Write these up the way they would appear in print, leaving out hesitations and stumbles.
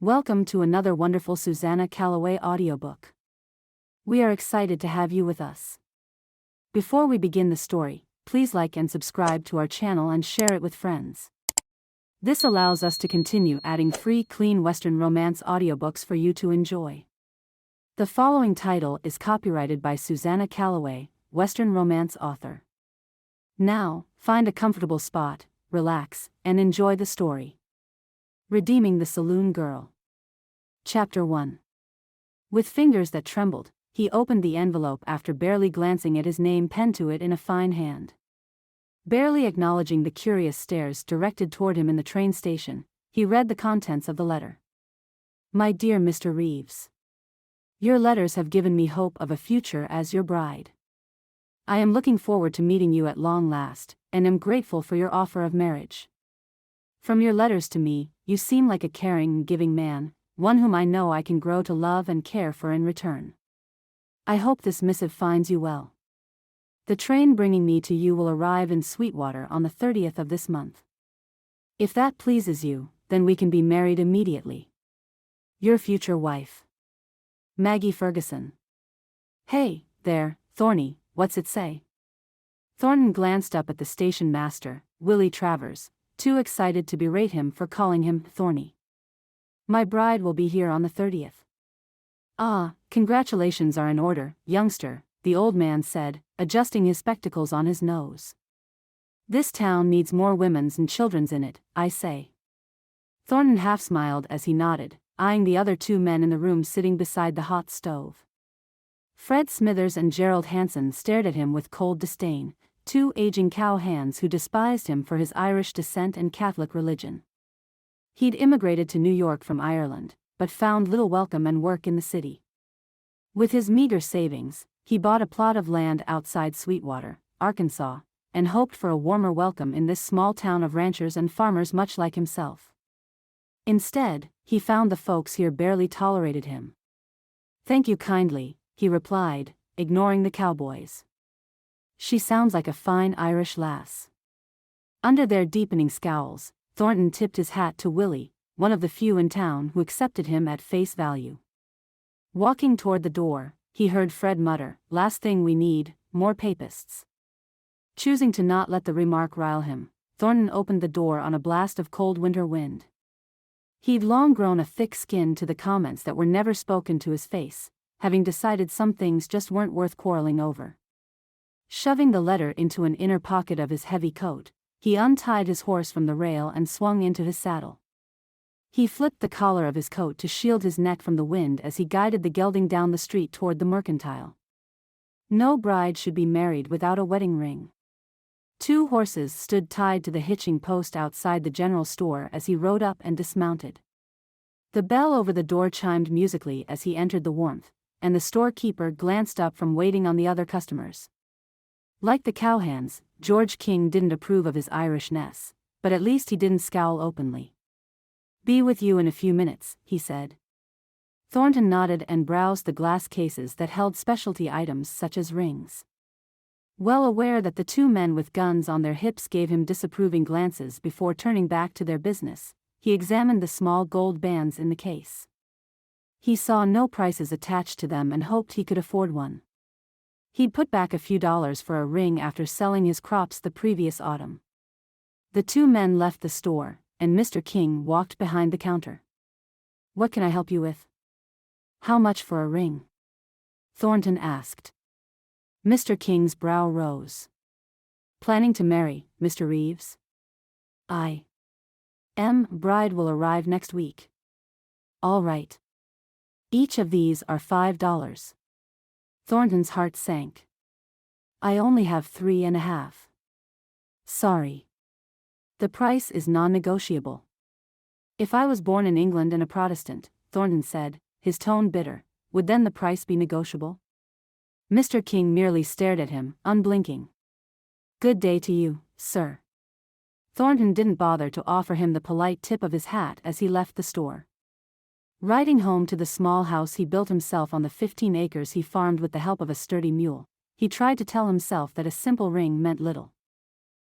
Welcome to another wonderful Susannah Calloway audiobook. We are excited to have you with us. Before we begin the story, please like and subscribe to our channel and share it with friends. This allows us to continue adding free clean Western romance audiobooks for you to enjoy. The following title is copyrighted by Susannah Calloway, Western romance author. Now, find a comfortable spot, relax, and enjoy the story. Redeeming the Saloon Girl. Chapter 1. With fingers that trembled, he opened the envelope after barely glancing at his name penned to it in a fine hand. Barely acknowledging the curious stares directed toward him in the train station, he read the contents of the letter. My dear Mr. Reeves. Your letters have given me hope of a future as your bride. I am looking forward to meeting you at long last, and am grateful for your offer of marriage. From your letters to me, you seem like a caring and giving man, one whom I know I can grow to love and care for in return. I hope this missive finds you well. The train bringing me to you will arrive in Sweetwater on the 30th of this month. If that pleases you, then we can be married immediately. Your future wife. Maggie Ferguson. Hey, there, Thorny, what's it say? Thornton glanced up at the station master, Willie Travers, too excited to berate him for calling him Thorny. My bride will be here on the 30th. Ah, congratulations are in order, youngster, the old man said, adjusting his spectacles on his nose. This town needs more women's and children's in it, I say. Thornton half smiled as he nodded, eyeing the other two men in the room sitting beside the hot stove. Fred Smithers and Gerald Hanson stared at him with cold disdain, two aging cowhands who despised him for his Irish descent and Catholic religion. He'd immigrated to New York from Ireland, but found little welcome and work in the city. With his meager savings, he bought a plot of land outside Sweetwater, Arkansas, and hoped for a warmer welcome in this small town of ranchers and farmers much like himself. Instead, he found the folks here barely tolerated him. Thank you kindly, he replied, ignoring the cowboys. She sounds like a fine Irish lass. Under their deepening scowls, Thornton tipped his hat to Willie, one of the few in town who accepted him at face value. Walking toward the door, he heard Fred mutter, "Last thing we need, more papists." Choosing to not let the remark rile him, Thornton opened the door on a blast of cold winter wind. He'd long grown a thick skin to the comments that were never spoken to his face, having decided some things just weren't worth quarreling over. Shoving the letter into an inner pocket of his heavy coat, he untied his horse from the rail and swung into his saddle. He flipped the collar of his coat to shield his neck from the wind as he guided the gelding down the street toward the mercantile. No bride should be married without a wedding ring. Two horses stood tied to the hitching post outside the general store as he rode up and dismounted. The bell over the door chimed musically as he entered the warmth, and the storekeeper glanced up from waiting on the other customers. Like the cowhands, George King didn't approve of his Irishness, but at least he didn't scowl openly. Be with you in a few minutes, he said. Thornton nodded and browsed the glass cases that held specialty items such as rings. Well aware that the two men with guns on their hips gave him disapproving glances before turning back to their business, he examined the small gold bands in the case. He saw no prices attached to them and hoped he could afford one. He'd put back a few dollars for a ring after selling his crops the previous autumn. The two men left the store, and Mr. King walked behind the counter. What can I help you with? How much for a ring? Thornton asked. Mr. King's brow rose. Planning to marry, Mr. Reeves? Bride will arrive next week. All right. Each of these are $5. Thornton's heart sank. I only have 3.5. Sorry. The price is non-negotiable. If I was born in England and a Protestant, Thornton said, his tone bitter, would then the price be negotiable? Mr. King merely stared at him, unblinking. Good day to you, sir. Thornton didn't bother to offer him the polite tip of his hat as he left the store. Riding home to the small house he built himself on the 15 acres he farmed with the help of a sturdy mule, he tried to tell himself that a simple ring meant little.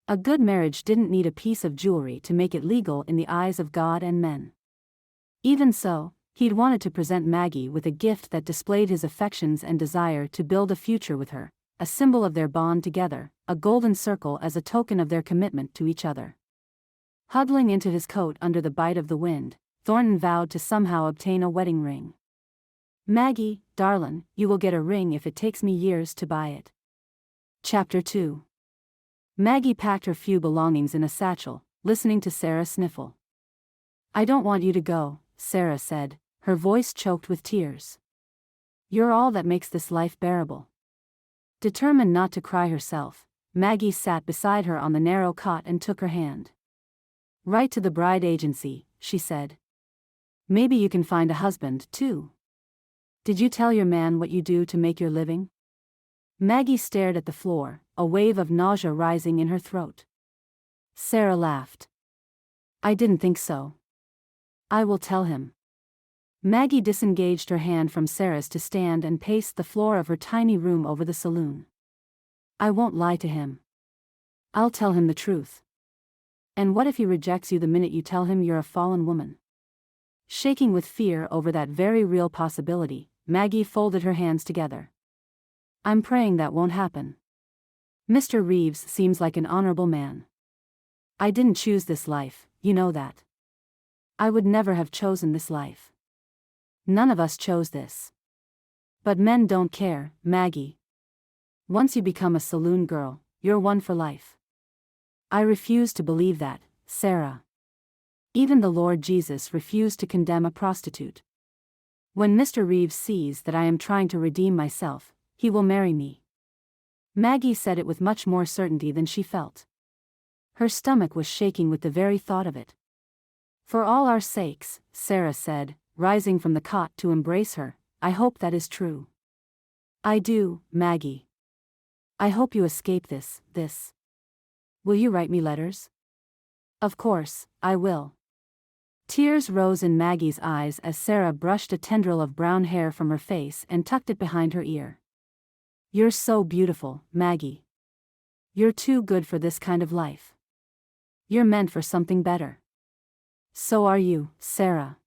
A good marriage didn't need a piece of jewelry to make it legal in the eyes of God and men. Even so, he'd wanted to present Maggie with a gift that displayed his affections and desire to build a future with her, a symbol of their bond together, a golden circle as a token of their commitment to each other. Huddling into his coat under the bite of the wind, Thornton vowed to somehow obtain a wedding ring. "Maggie, darlin', you will get a ring if it takes me years to buy it." Chapter 2. Maggie packed her few belongings in a satchel, listening to Sarah sniffle. "I don't want you to go," Sarah said, her voice choked with tears. "You're all that makes this life bearable." Determined not to cry herself, Maggie sat beside her on the narrow cot and took her hand. "Write to the bride agency," she said. "Maybe you can find a husband, too. Did you tell your man what you do to make your living?" Maggie stared at the floor, a wave of nausea rising in her throat. Sarah laughed. "I didn't think so. I will tell him." Maggie disengaged her hand from Sarah's to stand and pace the floor of her tiny room over the saloon. "I won't lie to him. I'll tell him the truth." "And what if he rejects you the minute you tell him you're a fallen woman?" Shaking with fear over that very real possibility, Maggie folded her hands together. "I'm praying that won't happen. Mr. Reeves seems like an honorable man. I didn't choose this life, you know that. I would never have chosen this life. None of us chose this. But men don't care, Maggie. Once you become a saloon girl, you're one for life." "I refuse to believe that, Sarah. Even the Lord Jesus refused to condemn a prostitute. When Mr. Reeves sees that I am trying to redeem myself, he will marry me." Maggie said it with much more certainty than she felt. Her stomach was shaking with the very thought of it. "For all our sakes," Sarah said, rising from the cot to embrace her, "I hope that is true." "I do, Maggie. I hope you escape this. Will you write me letters?" "Of course, I will." Tears rose in Maggie's eyes as Sarah brushed a tendril of brown hair from her face and tucked it behind her ear. "You're so beautiful, Maggie. You're too good for this kind of life. You're meant for something better." "So are you, Sarah."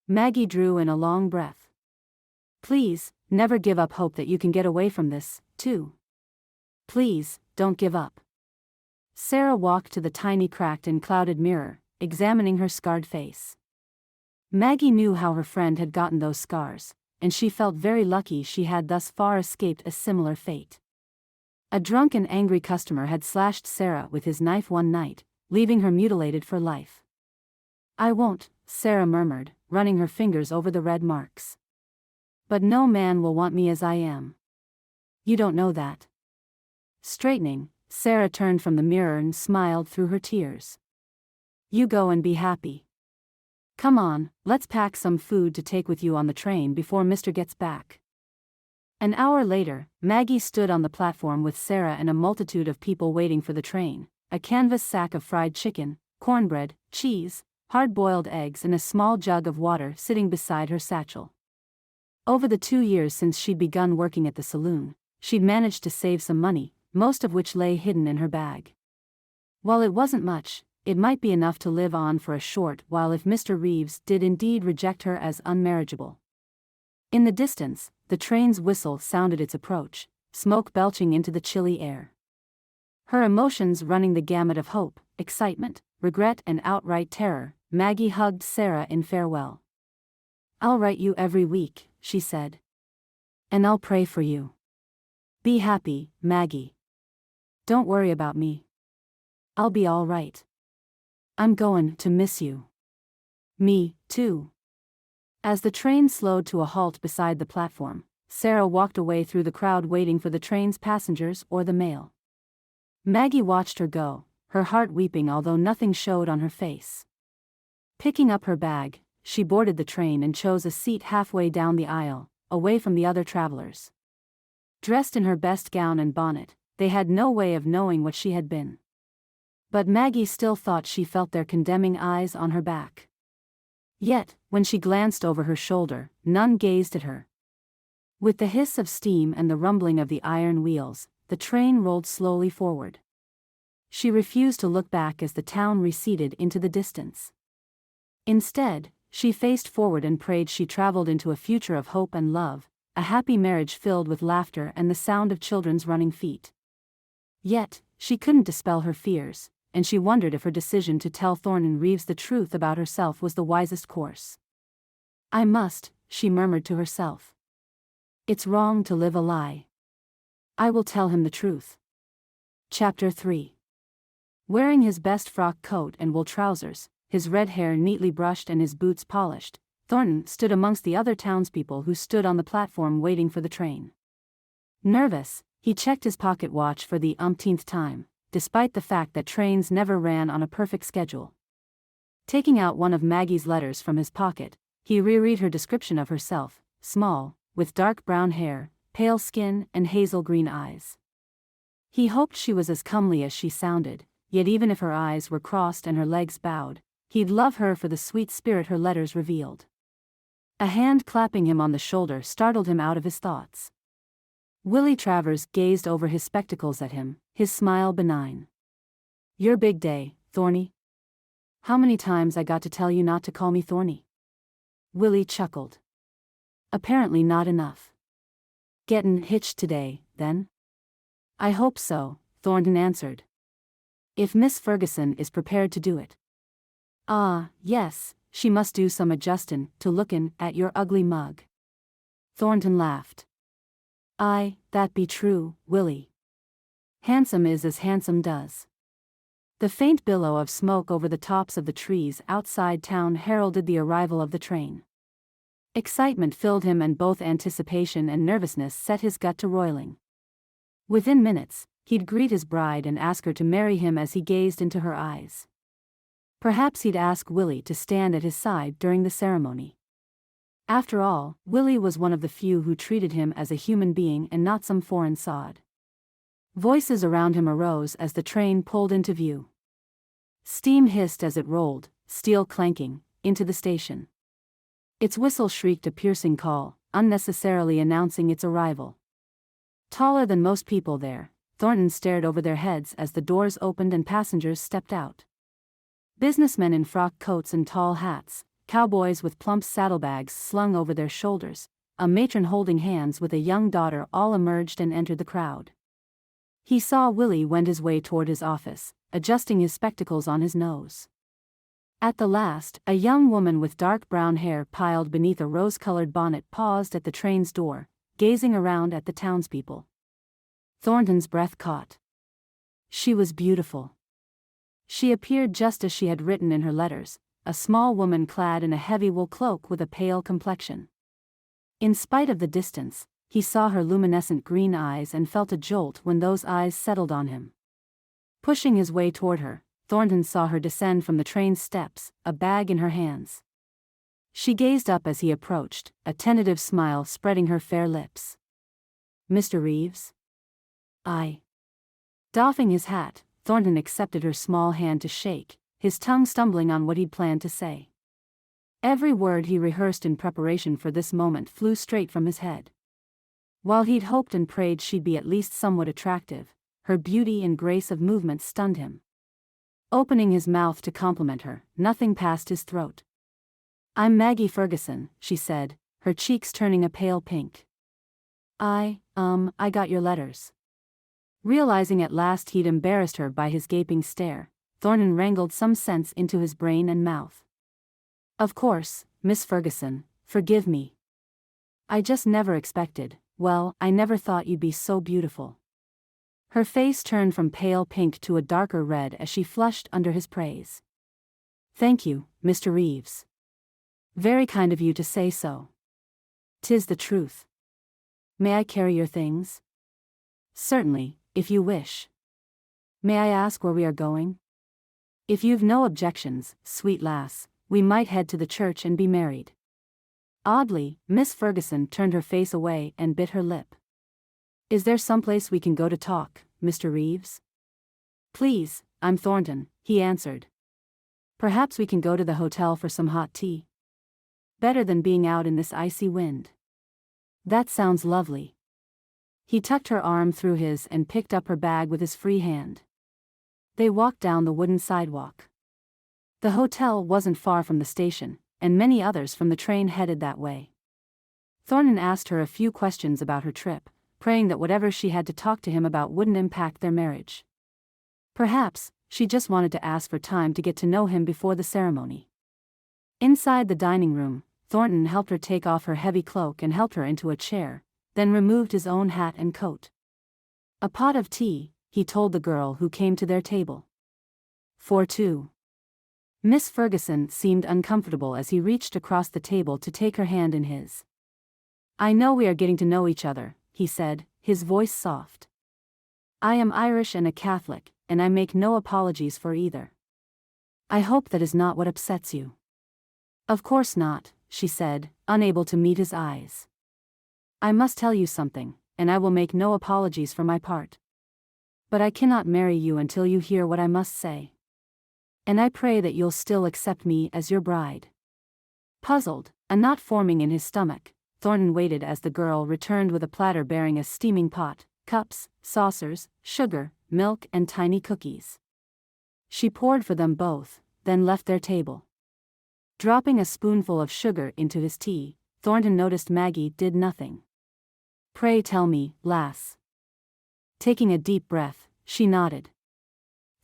Maggie drew in a long breath. "Please, never give up hope that you can get away from this, too. Please, don't give up." Sarah walked to the tiny cracked and clouded mirror, examining her scarred face. Maggie knew how her friend had gotten those scars, and she felt very lucky she had thus far escaped a similar fate. A drunk and angry customer had slashed Sarah with his knife one night, leaving her mutilated for life. "I won't," Sarah murmured, running her fingers over the red marks. "But no man will want me as I am. You don't know that." Straightening, Sarah turned from the mirror and smiled through her tears. "You go and be happy. Come on, let's pack some food to take with you on the train before Mr. gets back." An hour later, Maggie stood on the platform with Sarah and a multitude of people waiting for the train, a canvas sack of fried chicken, cornbread, cheese, hard-boiled eggs and a small jug of water sitting beside her satchel. Over the 2 years since she'd begun working at the saloon, she'd managed to save some money, most of which lay hidden in her bag. While it wasn't much, it might be enough to live on for a short while if Mr. Reeves did indeed reject her as unmarriageable. In the distance, the train's whistle sounded its approach, smoke belching into the chilly air. Her emotions running the gamut of hope, excitement, regret and outright terror, Maggie hugged Sarah in farewell. "I'll write you every week," she said. "And I'll pray for you. Be happy, Maggie. Don't worry about me. I'll be all right. I'm going to miss you." "Me, too." As the train slowed to a halt beside the platform, Sarah walked away through the crowd waiting for the train's passengers or the mail. Maggie watched her go, her heart weeping although nothing showed on her face. Picking up her bag, she boarded the train and chose a seat halfway down the aisle, away from the other travelers. Dressed in her best gown and bonnet, they had no way of knowing what she had been. But Maggie still thought she felt their condemning eyes on her back. Yet, when she glanced over her shoulder, none gazed at her. With the hiss of steam and the rumbling of the iron wheels, the train rolled slowly forward. She refused to look back as the town receded into the distance. Instead, She faced forward and prayed she traveled into a future of hope and love, a happy marriage filled with laughter and the sound of children's running feet. Yet, she couldn't dispel her fears, and she wondered if her decision to tell Thornton Reeves the truth about herself was the wisest course. I must, she murmured to herself. It's wrong to live a lie. I will tell him the truth. Chapter 3. Wearing his best frock coat and wool trousers, his red hair neatly brushed and his boots polished, Thornton stood amongst the other townspeople who stood on the platform waiting for the train. Nervous, he checked his pocket watch for the umpteenth time, despite the fact that trains never ran on a perfect schedule. Taking out one of Maggie's letters from his pocket, he reread her description of herself: small, with dark brown hair, pale skin and hazel-green eyes. He hoped she was as comely as she sounded, yet even if her eyes were crossed and her legs bowed, he'd love her for the sweet spirit her letters revealed. A hand clapping him on the shoulder startled him out of his thoughts. Willie Travers gazed over his spectacles at him, his smile benign. Your big day, Thorny. How many times I got to tell you not to call me Thorny? Willie chuckled. Apparently not enough. Gettin' hitched today, then? I hope so, Thornton answered. If Miss Ferguson is prepared to do it. Ah, yes, she must do some adjustin' to lookin' at your ugly mug. Thornton laughed. Aye, that be true, Willie. Handsome is as handsome does. The faint billow of smoke over the tops of the trees outside town heralded the arrival of the train. Excitement filled him and both anticipation and nervousness set his gut to roiling. Within minutes, he'd greet his bride and ask her to marry him as he gazed into her eyes. Perhaps he'd ask Willie to stand at his side during the ceremony. After all, Willie was one of the few who treated him as a human being and not some foreign sod. Voices around him arose as the train pulled into view. Steam hissed as it rolled, steel clanking, into the station. Its whistle shrieked a piercing call, unnecessarily announcing its arrival. Taller than most people there, Thornton stared over their heads as the doors opened and passengers stepped out. Businessmen in frock coats and tall hats, cowboys with plump saddlebags slung over their shoulders, a matron holding hands with a young daughter all emerged and entered the crowd. He saw Willie wend his way toward his office, adjusting his spectacles on his nose. At the last, a young woman with dark brown hair piled beneath a rose-colored bonnet paused at the train's door, gazing around at the townspeople. Thornton's breath caught. She was beautiful. She appeared just as she had written in her letters, a small woman clad in a heavy wool cloak with a pale complexion. In spite of the distance, he saw her luminescent green eyes and felt a jolt when those eyes settled on him. Pushing his way toward her, Thornton saw her descend from the train's steps, a bag in her hands. She gazed up as he approached, a tentative smile spreading her fair lips. Mr. Reeves? I. Doffing his hat, Thornton accepted her small hand to shake, his tongue stumbling on what he'd planned to say. Every word he rehearsed in preparation for this moment flew straight from his head. While he'd hoped and prayed she'd be at least somewhat attractive, her beauty and grace of movement stunned him. Opening his mouth to compliment her, nothing passed his throat. I'm Maggie Ferguson, she said, her cheeks turning a pale pink. I got your letters. Realizing at last he'd embarrassed her by his gaping stare, Thornton wrangled some sense into his brain and mouth. Of course, Miss Ferguson, forgive me. I just never expected, well, I never thought you'd be so beautiful. Her face turned from pale pink to a darker red as she flushed under his praise. Thank you, Mr. Reeves. Very kind of you to say so. 'Tis the truth. May I carry your things? Certainly, if you wish. May I ask where we are going? If you've no objections, sweet lass, we might head to the church and be married. Oddly, Miss Ferguson turned her face away and bit her lip. Is there someplace we can go to talk, Mr. Reeves? Please, I'm Thornton, he answered. Perhaps we can go to the hotel for some hot tea. Better than being out in this icy wind. That sounds lovely. He tucked her arm through his and picked up her bag with his free hand. They walked down the wooden sidewalk. The hotel wasn't far from the station, and many others from the train headed that way. Thornton asked her a few questions about her trip, praying that whatever she had to talk to him about wouldn't impact their marriage. Perhaps, she just wanted to ask for time to get to know him before the ceremony. Inside the dining room, Thornton helped her take off her heavy cloak and helped her into a chair, then removed his own hat and coat. "A pot of tea," he told the girl who came to their table. "For two." Miss Ferguson seemed uncomfortable as he reached across the table to take her hand in his. "I know we are getting to know each other," he said, his voice soft. "I am Irish and a Catholic, and I make no apologies for either. I hope that is not what upsets you." "Of course not," she said, unable to meet his eyes. "I must tell you something, and I will make no apologies for my part. But I cannot marry you until you hear what I must say. And I pray that you'll still accept me as your bride." Puzzled, a knot forming in his stomach, Thornton waited as the girl returned with a platter bearing a steaming pot, cups, saucers, sugar, milk and tiny cookies. She poured for them both, then left their table. Dropping a spoonful of sugar into his tea, Thornton noticed Maggie did nothing. "Pray tell me, lass." Taking a deep breath, she nodded.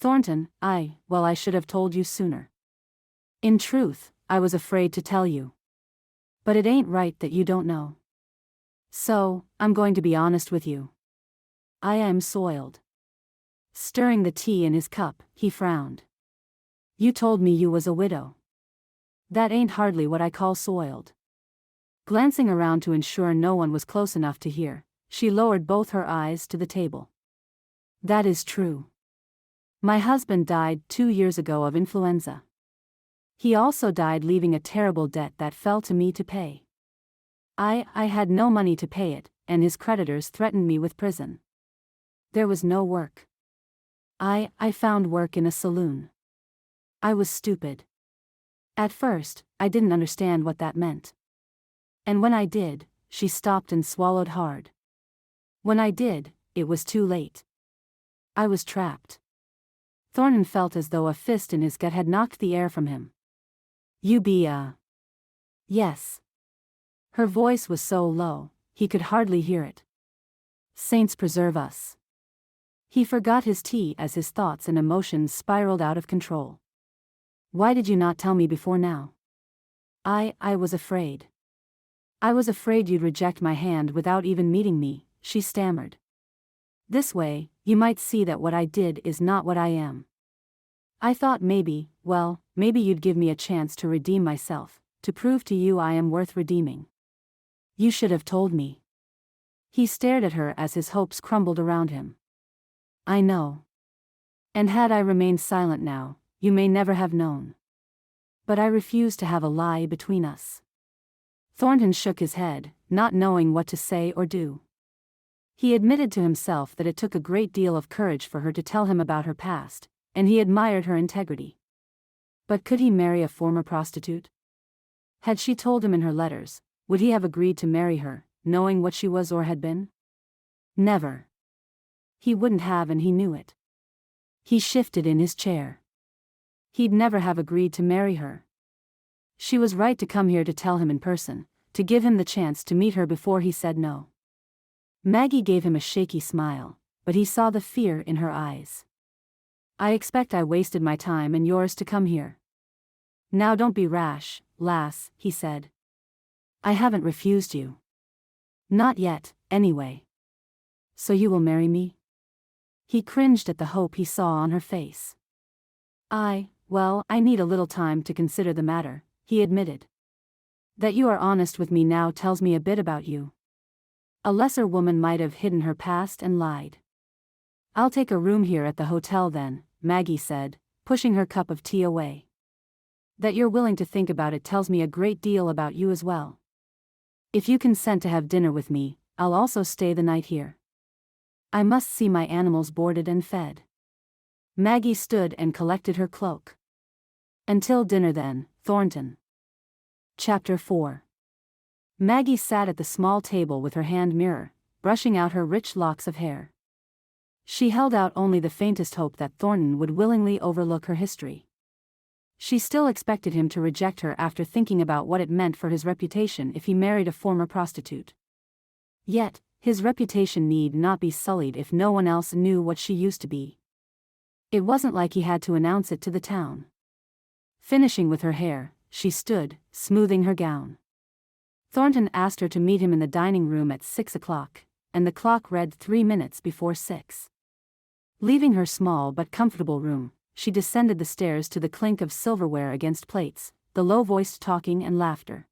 "Thornton, I should have told you sooner. In truth, I was afraid to tell you. But it ain't right that you don't know. So, I'm going to be honest with you. I am soiled." Stirring the tea in his cup, he frowned. "You told me you was a widow. That ain't hardly what I call soiled." Glancing around to ensure no one was close enough to hear, she lowered both her eyes to the table. "That is true. My husband died 2 years ago of influenza. He also died leaving a terrible debt that fell to me to pay. I had no money to pay it, and his creditors threatened me with prison. There was no work. I found work in a saloon. I was stupid. At first, I didn't understand what that meant. And when I did," she stopped and swallowed hard. "When I did, it was too late. I was trapped." Thornton felt as though a fist in his gut had knocked the air from him. "You be a..." "Yes." Her voice was so low, he could hardly hear it. "Saints preserve us." He forgot his tea as his thoughts and emotions spiraled out of control. "Why did you not tell me before now?" I was afraid. I was afraid you'd reject my hand without even meeting me," she stammered. "This way, you might see that what I did is not what I am. I thought maybe you'd give me a chance to redeem myself, to prove to you I am worth redeeming. You should have told me." He stared at her as his hopes crumbled around him. "I know. And had I remained silent now, you may never have known. But I refuse to have a lie between us." Thornton shook his head, not knowing what to say or do. He admitted to himself that it took a great deal of courage for her to tell him about her past, and he admired her integrity. But could he marry a former prostitute? Had she told him in her letters, would he have agreed to marry her, knowing what she was or had been? Never. He wouldn't have, and he knew it. He shifted in his chair. He'd never have agreed to marry her. She was right to come here to tell him in person, to give him the chance to meet her before he said no. Maggie gave him a shaky smile, but he saw the fear in her eyes. "I expect I wasted my time and yours to come here. Now don't be rash, lass," he said. "I haven't refused you. Not yet, anyway. So you will marry me?" He cringed at the hope he saw on her face. I need a little time to consider the matter," he admitted. "That you are honest with me now tells me a bit about you. A lesser woman might have hidden her past and lied." "I'll take a room here at the hotel then," Maggie said, pushing her cup of tea away. "That you're willing to think about it tells me a great deal about you as well. If you consent to have dinner with me, I'll also stay the night here. I must see my animals boarded and fed." Maggie stood and collected her cloak. "Until dinner then, Thornton." Chapter 4. Maggie sat at the small table with her hand mirror, brushing out her rich locks of hair. She held out only the faintest hope that Thornton would willingly overlook her history. She still expected him to reject her after thinking about what it meant for his reputation if he married a former prostitute. Yet, his reputation need not be sullied if no one else knew what she used to be. It wasn't like he had to announce it to the town. Finishing with her hair, she stood, smoothing her gown. Thornton asked her to meet him in the dining room at 6 o'clock, and the clock read 3 minutes before 6. Leaving her small but comfortable room, she descended the stairs to the clink of silverware against plates, the low-voiced talking and laughter.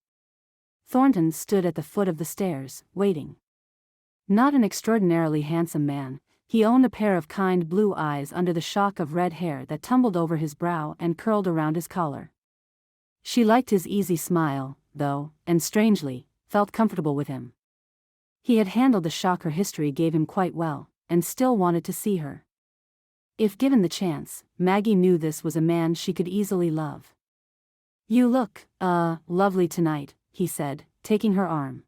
Thornton stood at the foot of the stairs, waiting. Not an extraordinarily handsome man, he owned a pair of kind blue eyes under the shock of red hair that tumbled over his brow and curled around his collar. She liked his easy smile, though, and strangely, felt comfortable with him. He had handled the shock her history gave him quite well, and still wanted to see her. If given the chance, Maggie knew this was a man she could easily love. "You look, lovely tonight," he said, taking her arm.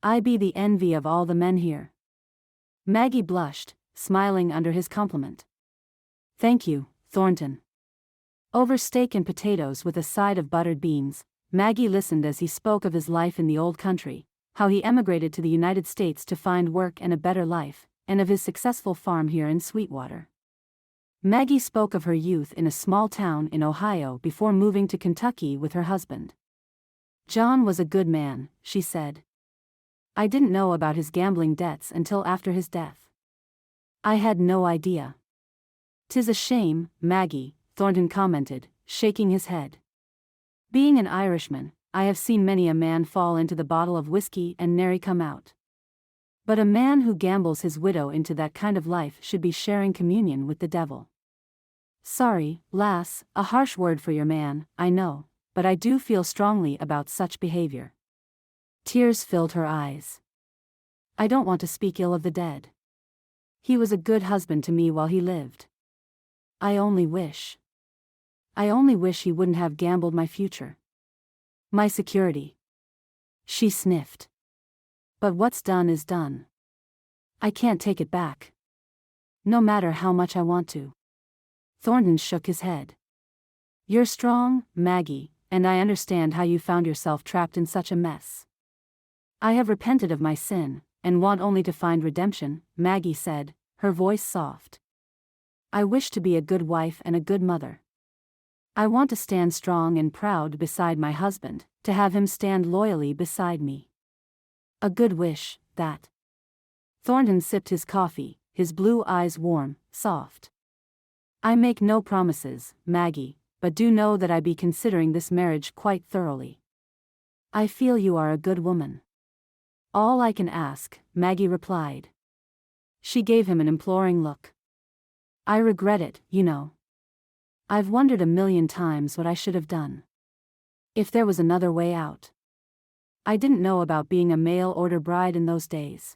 "I be the envy of all the men here." Maggie blushed, smiling under his compliment. "Thank you, Thornton." Over steak and potatoes with a side of buttered beans, Maggie listened as he spoke of his life in the old country, how he emigrated to the United States to find work and a better life, and of his successful farm here in Sweetwater. Maggie spoke of her youth in a small town in Ohio before moving to Kentucky with her husband. "John was a good man," she said. "I didn't know about his gambling debts until after his death. I had no idea." "'Tis a shame, Maggie," Thornton commented, shaking his head. "Being an Irishman, I have seen many a man fall into the bottle of whiskey and nary come out. But a man who gambles his widow into that kind of life should be sharing communion with the devil." "Sorry, lass, a harsh word for your man, I know, but I do feel strongly about such behavior." Tears filled her eyes. "I don't want to speak ill of the dead. He was a good husband to me while he lived. I only wish he wouldn't have gambled my future. My security." She sniffed. "But what's done is done. I can't take it back. No matter how much I want to." Thornton shook his head. "You're strong, Maggie, and I understand how you found yourself trapped in such a mess." "I have repented of my sin, and want only to find redemption," Maggie said, her voice soft. "I wish to be a good wife and a good mother. I want to stand strong and proud beside my husband, to have him stand loyally beside me. A good wish, that." Thornton sipped his coffee, his blue eyes warm, soft. "I make no promises, Maggie, but do know that I be considering this marriage quite thoroughly. I feel you are a good woman." "All I can ask," Maggie replied. She gave him an imploring look. "I regret it, you know. I've wondered a million times what I should have done. If there was another way out. I didn't know about being a mail-order bride in those days.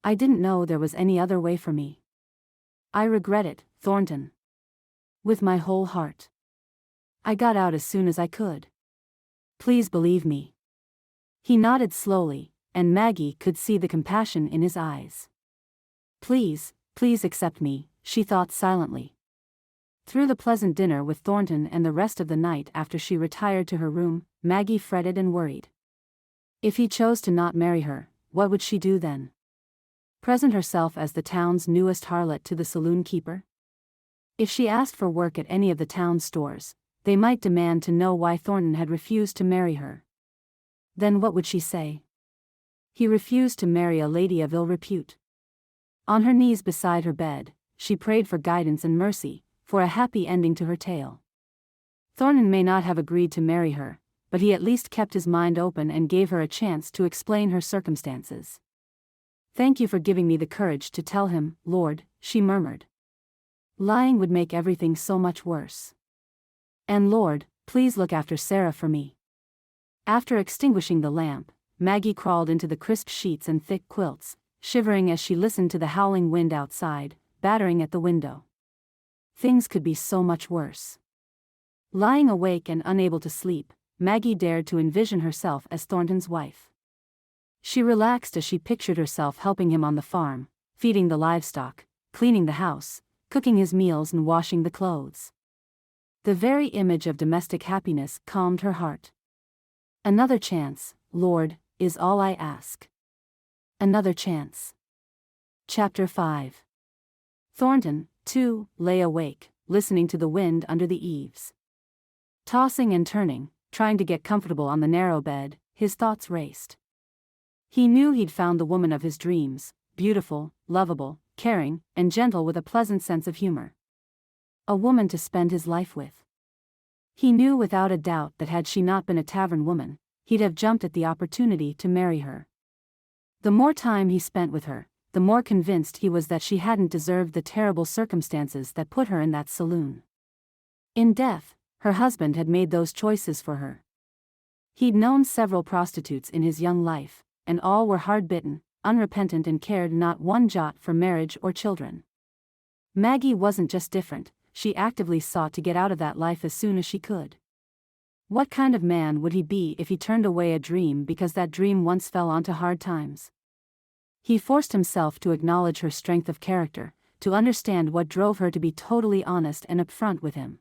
I didn't know there was any other way for me. I regret it, Thornton. With my whole heart. I got out as soon as I could. Please believe me." He nodded slowly, and Maggie could see the compassion in his eyes. Please accept me," she thought silently. Through the pleasant dinner with Thornton and the rest of the night after she retired to her room, Maggie fretted and worried. If he chose to not marry her, what would she do then? Present herself as the town's newest harlot to the saloon keeper? If she asked for work at any of the town stores, they might demand to know why Thornton had refused to marry her. Then what would she say? He refused to marry a lady of ill repute. On her knees beside her bed, she prayed for guidance and mercy, for a happy ending to her tale. Thornton may not have agreed to marry her, but he at least kept his mind open and gave her a chance to explain her circumstances. "Thank you for giving me the courage to tell him, Lord," she murmured. "Lying would make everything so much worse. And Lord, please look after Sarah for me." After extinguishing the lamp, Maggie crawled into the crisp sheets and thick quilts, shivering as she listened to the howling wind outside, battering at the window. Things could be so much worse. Lying awake and unable to sleep, Maggie dared to envision herself as Thornton's wife. She relaxed as she pictured herself helping him on the farm, feeding the livestock, cleaning the house, cooking his meals and washing the clothes. The very image of domestic happiness calmed her heart. Another chance, Lord, is all I ask. Another chance. Chapter 5. Thornton, too, lay awake, listening to the wind under the eaves. Tossing and turning, trying to get comfortable on the narrow bed, his thoughts raced. He knew he'd found the woman of his dreams, beautiful, lovable, caring, and gentle with a pleasant sense of humor. A woman to spend his life with. He knew without a doubt that had she not been a tavern woman, he'd have jumped at the opportunity to marry her. The more time he spent with her, the more convinced he was that she hadn't deserved the terrible circumstances that put her in that saloon. In death, her husband had made those choices for her. He'd known several prostitutes in his young life, and all were hard-bitten, unrepentant and cared not one jot for marriage or children. Maggie wasn't just different, she actively sought to get out of that life as soon as she could. What kind of man would he be if he turned away a dream because that dream once fell onto hard times? He forced himself to acknowledge her strength of character, to understand what drove her to be totally honest and upfront with him.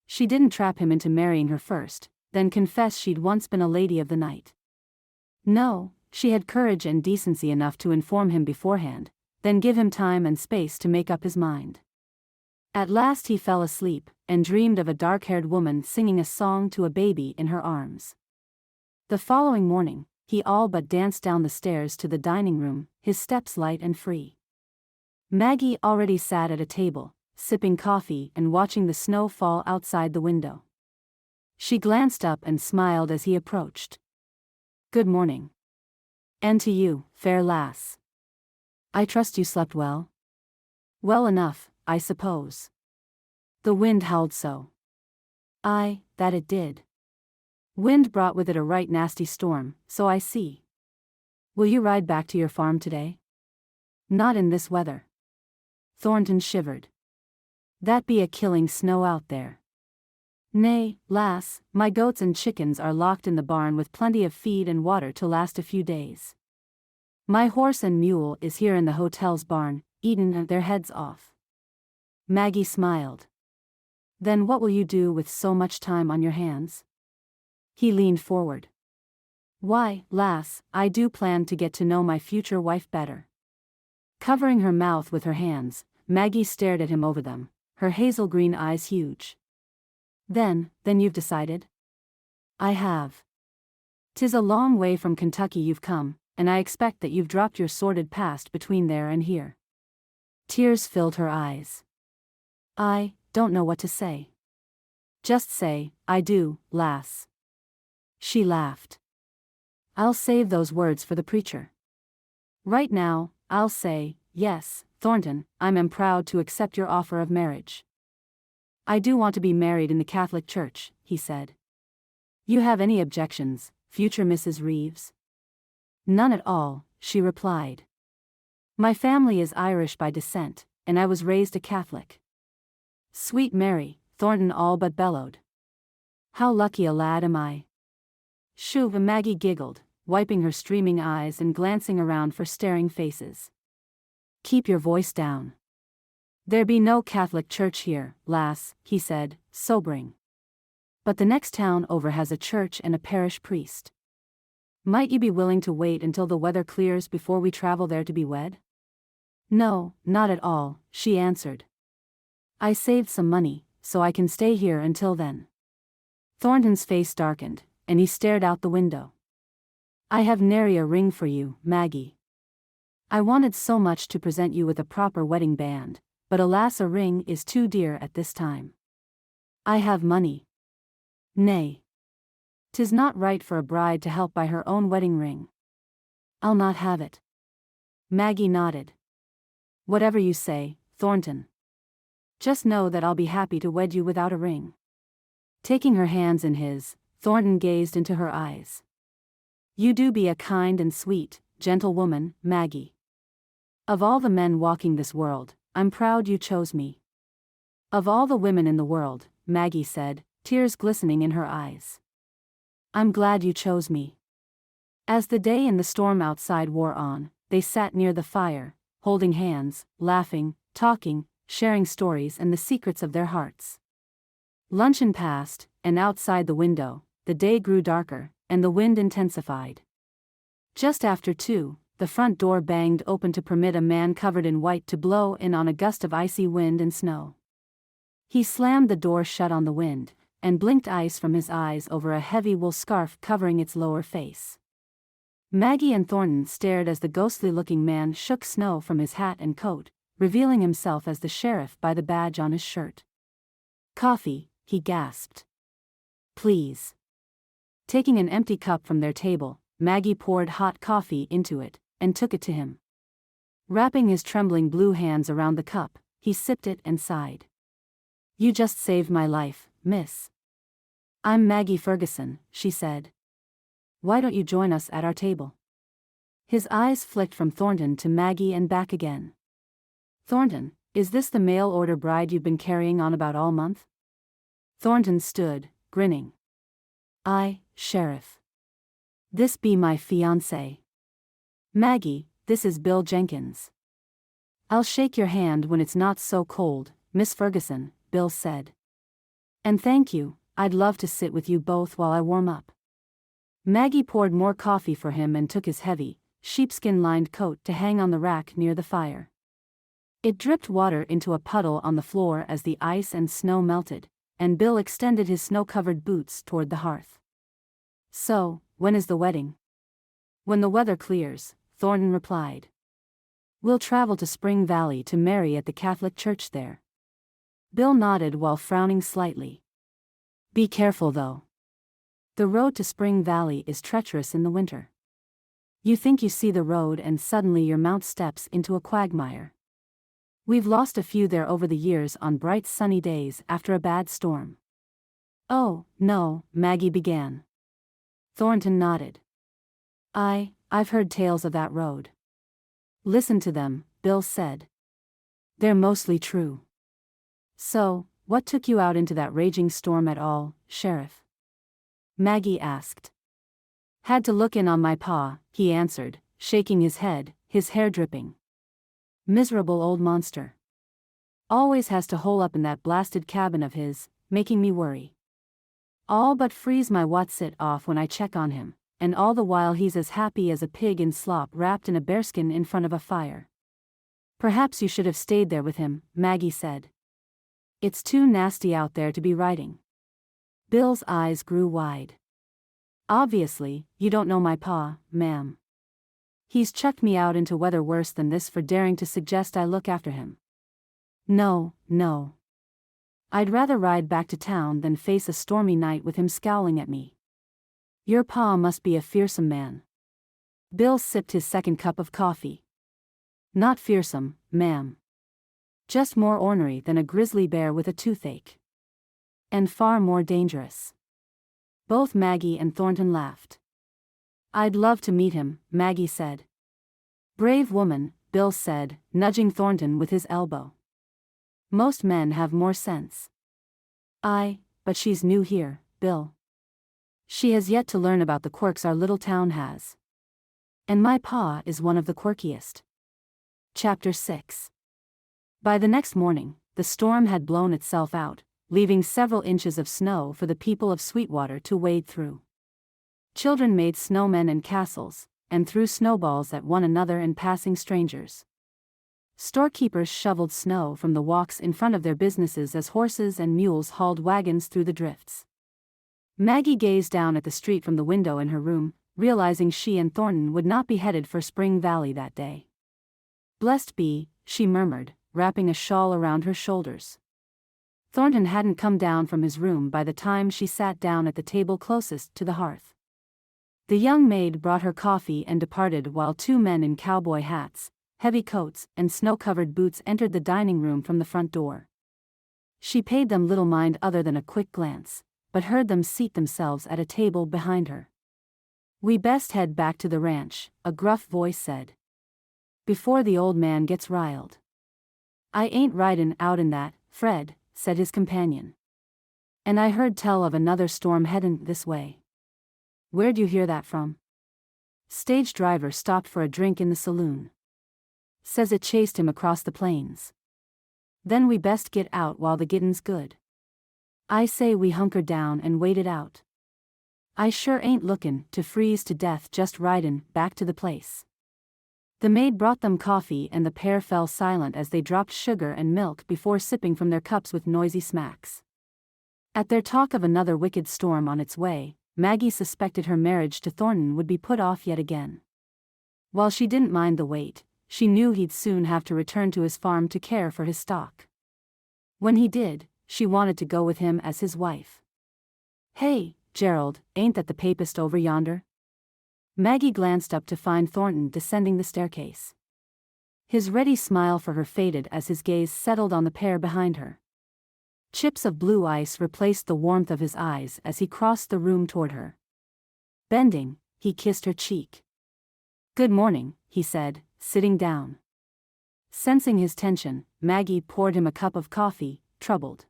She didn't trap him into marrying her first, then confess she'd once been a lady of the night. No, she had courage and decency enough to inform him beforehand, then give him time and space to make up his mind. At last he fell asleep, and dreamed of a dark-haired woman singing a song to a baby in her arms. The following morning, he all but danced down the stairs to the dining room, his steps light and free. Maggie already sat at a table, sipping coffee and watching the snow fall outside the window. She glanced up and smiled as he approached. "Good morning. And to you, fair lass. I trust you slept well?" "Well enough, I suppose. The wind howled so." "Aye, that it did. Wind brought with it a right nasty storm, so I see. Will you ride back to your farm today?" "Not in this weather." Thornton shivered. "That be a killing snow out there." "Nay, lass, my goats and chickens are locked in the barn with plenty of feed and water to last a few days. My horse and mule is here in the hotel's barn, eatin' their heads off." Maggie smiled. "Then what will you do with so much time on your hands?" He leaned forward. "Why, lass, I do plan to get to know my future wife better." Covering her mouth with her hands, Maggie stared at him over them, her hazel green eyes huge. Then you've decided?" "I have. 'Tis a long way from Kentucky you've come, and I expect that you've dropped your sordid past between there and here." Tears filled her eyes. "I don't know what to say." "Just say, I do, lass." She laughed. "I'll save those words for the preacher. Right now, I'll say, yes, Thornton, I'm proud to accept your offer of marriage." "I do want to be married in the Catholic Church," he said. "You have any objections, future Mrs. Reeves?" "None at all," she replied. "My family is Irish by descent, and I was raised a Catholic." "Sweet Mary," Thornton all but bellowed. "How lucky a lad am I." "Shoo," Maggie giggled, wiping her streaming eyes and glancing around for staring faces. "Keep your voice down. There be no Catholic church here, lass," he said, sobering. "But the next town over has a church and a parish priest. Might you be willing to wait until the weather clears before we travel there to be wed?" "No, not at all," she answered. "I saved some money, so I can stay here until then." Thornton's face darkened, and he stared out the window. "I have nary a ring for you, Maggie. I wanted so much to present you with a proper wedding band, but alas, a ring is too dear at this time. I have money. Nay. 'Tis not right for a bride to help buy her own wedding ring. I'll not have it." Maggie nodded. "Whatever you say, Thornton. Just know that I'll be happy to wed you without a ring." Taking her hands in his, Thornton gazed into her eyes. "You do be a kind and sweet, gentle woman, Maggie. Of all the men walking this world, I'm proud you chose me." "Of all the women in the world," Maggie said, tears glistening in her eyes. "I'm glad you chose me." As the day and the storm outside wore on, they sat near the fire, holding hands, laughing, talking, sharing stories and the secrets of their hearts. Luncheon passed, and outside the window, the day grew darker, and the wind intensified. Just after 2, the front door banged open to permit a man covered in white to blow in on a gust of icy wind and snow. He slammed the door shut on the wind, and blinked ice from his eyes over a heavy wool scarf covering its lower face. Maggie and Thornton stared as the ghostly-looking man shook snow from his hat and coat, revealing himself as the sheriff by the badge on his shirt. "Coffee," he gasped. "Please." Taking an empty cup from their table, Maggie poured hot coffee into it, and took it to him. Wrapping his trembling blue hands around the cup, he sipped it and sighed. "You just saved my life, miss." "I'm Maggie Ferguson," she said. "Why don't you join us at our table?" His eyes flicked from Thornton to Maggie and back again. "Thornton, is this the mail-order bride you've been carrying on about all month?" Thornton stood, grinning. "Aye, Sheriff. This be my fiancé. Maggie, this is Bill Jenkins." "I'll shake your hand when it's not so cold, Miss Ferguson," Bill said. "And thank you, I'd love to sit with you both while I warm up." Maggie poured more coffee for him and took his heavy, sheepskin-lined coat to hang on the rack near the fire. It dripped water into a puddle on the floor as the ice and snow melted, and Bill extended his snow-covered boots toward the hearth. "So, when is the wedding?" "When the weather clears," Thornton replied. "We'll travel to Spring Valley to marry at the Catholic church there." Bill nodded while frowning slightly. "Be careful though. The road to Spring Valley is treacherous in the winter. You think you see the road and suddenly your mount steps into a quagmire. We've lost a few there over the years on bright sunny days after a bad storm." "Oh, no," Maggie began. Thornton nodded. I've heard tales of that road." "Listen to them," Bill said. "They're mostly true." "So, what took you out into that raging storm at all, Sheriff?" Maggie asked. "Had to look in on my pa," he answered, shaking his head, his hair dripping. "Miserable old monster. Always has to hole up in that blasted cabin of his, making me worry. All but freeze my whatsit off when I check on him, and all the while he's as happy as a pig in slop wrapped in a bearskin in front of a fire." "Perhaps you should have stayed there with him," Maggie said. "It's too nasty out there to be riding." Bill's eyes grew wide. "Obviously, you don't know my pa, ma'am. He's chucked me out into weather worse than this for daring to suggest I look after him. No. I'd rather ride back to town than face a stormy night with him scowling at me. Your pa must be a fearsome man." Bill sipped his second cup of coffee. "Not fearsome, ma'am. Just more ornery than a grizzly bear with a toothache. And far more dangerous." Both Maggie and Thornton laughed. "I'd love to meet him," Maggie said. "Brave woman," Bill said, nudging Thornton with his elbow. "Most men have more sense." "Aye, but she's new here, Bill. She has yet to learn about the quirks our little town has. And my pa is one of the quirkiest." Chapter 6. By the next morning, the storm had blown itself out, leaving several inches of snow for the people of Sweetwater to wade through. Children made snowmen and castles, and threw snowballs at one another and passing strangers. Storekeepers shoveled snow from the walks in front of their businesses as horses and mules hauled wagons through the drifts. Maggie gazed down at the street from the window in her room, realizing she and Thornton would not be headed for Spring Valley that day. "Blessed be," she murmured, wrapping a shawl around her shoulders. Thornton hadn't come down from his room by the time she sat down at the table closest to the hearth. The young maid brought her coffee and departed while two men in cowboy hats, heavy coats, and snow-covered boots entered the dining room from the front door. She paid them little mind other than a quick glance, but heard them seat themselves at a table behind her. "We best head back to the ranch," a gruff voice said. "Before the old man gets riled." "I ain't ridin' out in that, Fred," said his companion. "And I heard tell of another storm headin' this way." "Where'd you hear that from?" "Stage driver stopped for a drink in the saloon. Says it chased him across the plains." "Then we best get out while the gettin's good." I say we hunker down and wait it out. I sure ain't lookin' to freeze to death just ridin' back to the place. The maid brought them coffee and the pair fell silent as they dropped sugar and milk before sipping from their cups with noisy smacks. At their talk of another wicked storm on its way, Maggie suspected her marriage to Thornton would be put off yet again. While she didn't mind the wait, she knew he'd soon have to return to his farm to care for his stock. When he did, she wanted to go with him as his wife. Hey, Gerald, ain't that the papist over yonder? Maggie glanced up to find Thornton descending the staircase. His ready smile for her faded as his gaze settled on the pair behind her. Chips of blue ice replaced the warmth of his eyes as he crossed the room toward her. Bending, he kissed her cheek. Good morning, he said, sitting down. Sensing his tension, Maggie poured him a cup of coffee, troubled.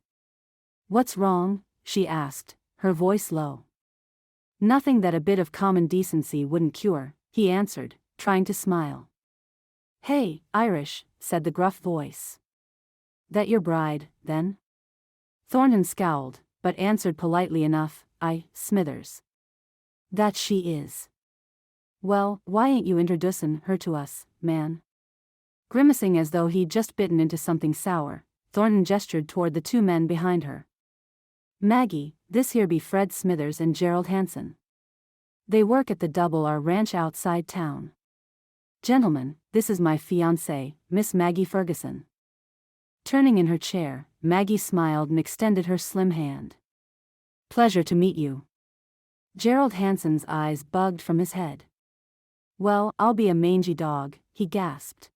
What's wrong? She asked, her voice low. Nothing that a bit of common decency wouldn't cure, he answered, trying to smile. Hey, Irish, said the gruff voice. That your bride, then? Thornton scowled, but answered politely enough, Smithers. That she is. Well, why ain't you introducin' her to us, man? Grimacing as though he'd just bitten into something sour, Thornton gestured toward the two men behind her. Maggie, this here be Fred Smithers and Gerald Hansen. They work at the Double R Ranch outside town. Gentlemen, this is my fiancée, Miss Maggie Ferguson. Turning in her chair, Maggie smiled and extended her slim hand. Pleasure to meet you. Gerald Hansen's eyes bugged from his head. Well, I'll be a mangy dog, he gasped.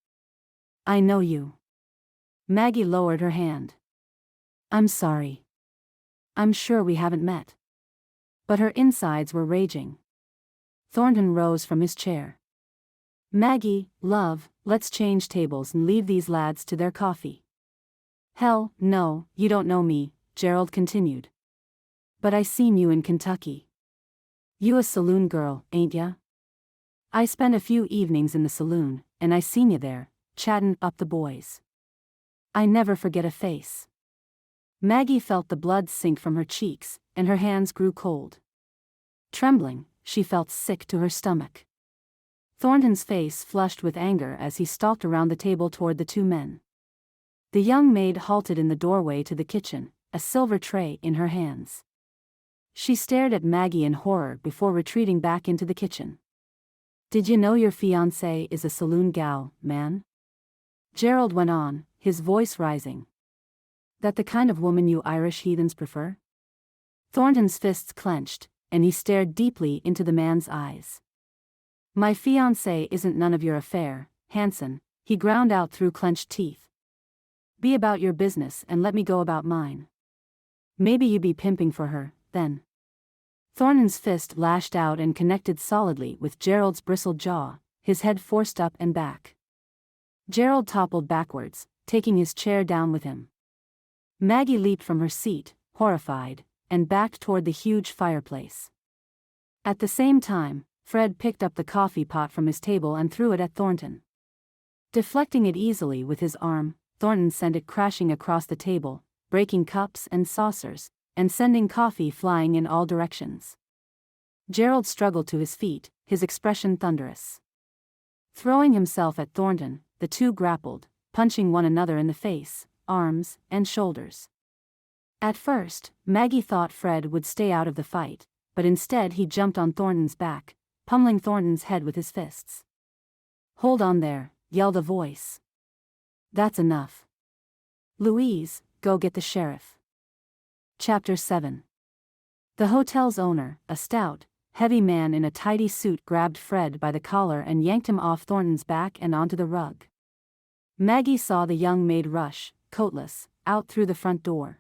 I know you. Maggie lowered her hand. I'm sorry. I'm sure we haven't met. But her insides were raging. Thornton rose from his chair. Maggie, love, let's change tables and leave these lads to their coffee. Hell, no, you don't know me, Gerald continued. But I seen you in Kentucky. You a saloon girl, ain't ya? I spent a few evenings in the saloon, and I seen you there, chattin' up the boys. I never forget a face. Maggie felt the blood sink from her cheeks, and her hands grew cold. Trembling, she felt sick to her stomach. Thornton's face flushed with anger as he stalked around the table toward the two men. The young maid halted in the doorway to the kitchen, a silver tray in her hands. She stared at Maggie in horror before retreating back into the kitchen. Did you know your fiancée is a saloon gal, man? Gerald went on, his voice rising. That the kind of woman you Irish heathens prefer? Thornton's fists clenched, and he stared deeply into the man's eyes. My fiancée isn't none of your affair, Hansen, he ground out through clenched teeth. Be about your business and let me go about mine. Maybe you be pimping for her, then. Thornton's fist lashed out and connected solidly with Gerald's bristled jaw, his head forced up and back. Gerald toppled backwards, taking his chair down with him. Maggie leaped from her seat, horrified, and backed toward the huge fireplace. At the same time, Fred picked up the coffee pot from his table and threw it at Thornton. Deflecting it easily with his arm, Thornton sent it crashing across the table, breaking cups and saucers, and sending coffee flying in all directions. Gerald struggled to his feet, his expression thunderous. Throwing himself at Thornton, the two grappled, punching one another in the face, arms, and shoulders. At first, Maggie thought Fred would stay out of the fight, but instead he jumped on Thornton's back, pummeling Thornton's head with his fists. Hold on there, yelled a voice. That's enough. Louise, go get the sheriff. Chapter 7. The hotel's owner, a stout, heavy man in a tidy suit, grabbed Fred by the collar and yanked him off Thornton's back and onto the rug. Maggie saw the young maid rush, coatless, out through the front door.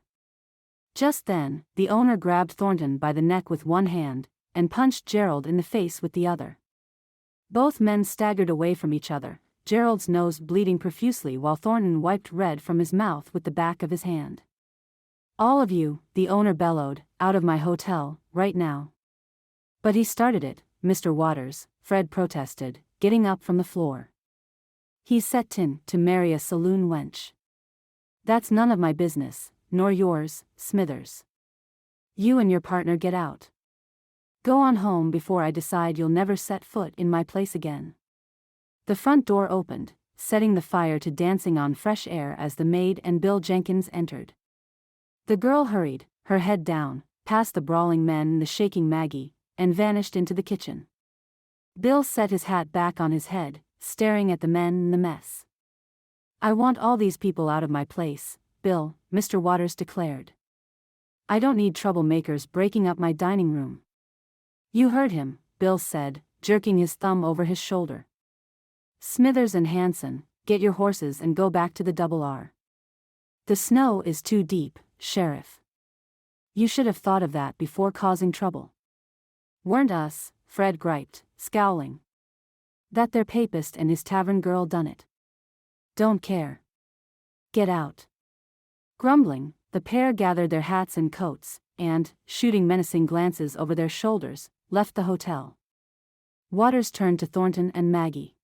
Just then, the owner grabbed Thornton by the neck with one hand, and punched Gerald in the face with the other. Both men staggered away from each other, Gerald's nose bleeding profusely while Thornton wiped red from his mouth with the back of his hand. All of you, the owner bellowed, out of my hotel, right now. But he started it, Mr. Waters, Fred protested, getting up from the floor. He's set to marry a saloon wench. That's none of my business, nor yours, Smithers. You and your partner get out. Go on home before I decide you'll never set foot in my place again." The front door opened, setting the fire to dancing on fresh air as the maid and Bill Jenkins entered. The girl hurried, her head down, past the brawling men and the shaking Maggie, and vanished into the kitchen. Bill set his hat back on his head, staring at the men and the mess. "I want all these people out of my place, Bill," Mr. Waters declared. "I don't need troublemakers breaking up my dining room." "You heard him," Bill said, jerking his thumb over his shoulder. "Smithers and Hanson, get your horses and go back to the Double R. The snow is too deep, Sheriff. You should have thought of that before causing trouble." "Weren't us," Fred griped, scowling. "That there papist and his tavern girl done it. Don't care. Get out." Grumbling, the pair gathered their hats and coats, and, shooting menacing glances over their shoulders, left the hotel. Waters turned to Thornton and Maggie.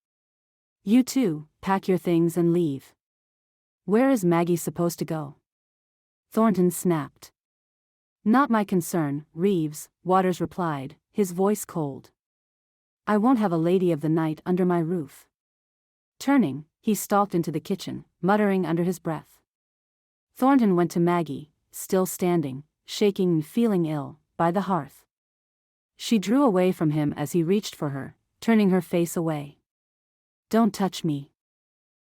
"You two, pack your things and leave." "Where is Maggie supposed to go?" Thornton snapped. "Not my concern, Reeves," Waters replied, his voice cold. "I won't have a lady of the night under my roof." Turning, he stalked into the kitchen, muttering under his breath. Thornton went to Maggie, still standing, shaking and feeling ill, by the hearth. She drew away from him as he reached for her, turning her face away. "Don't touch me,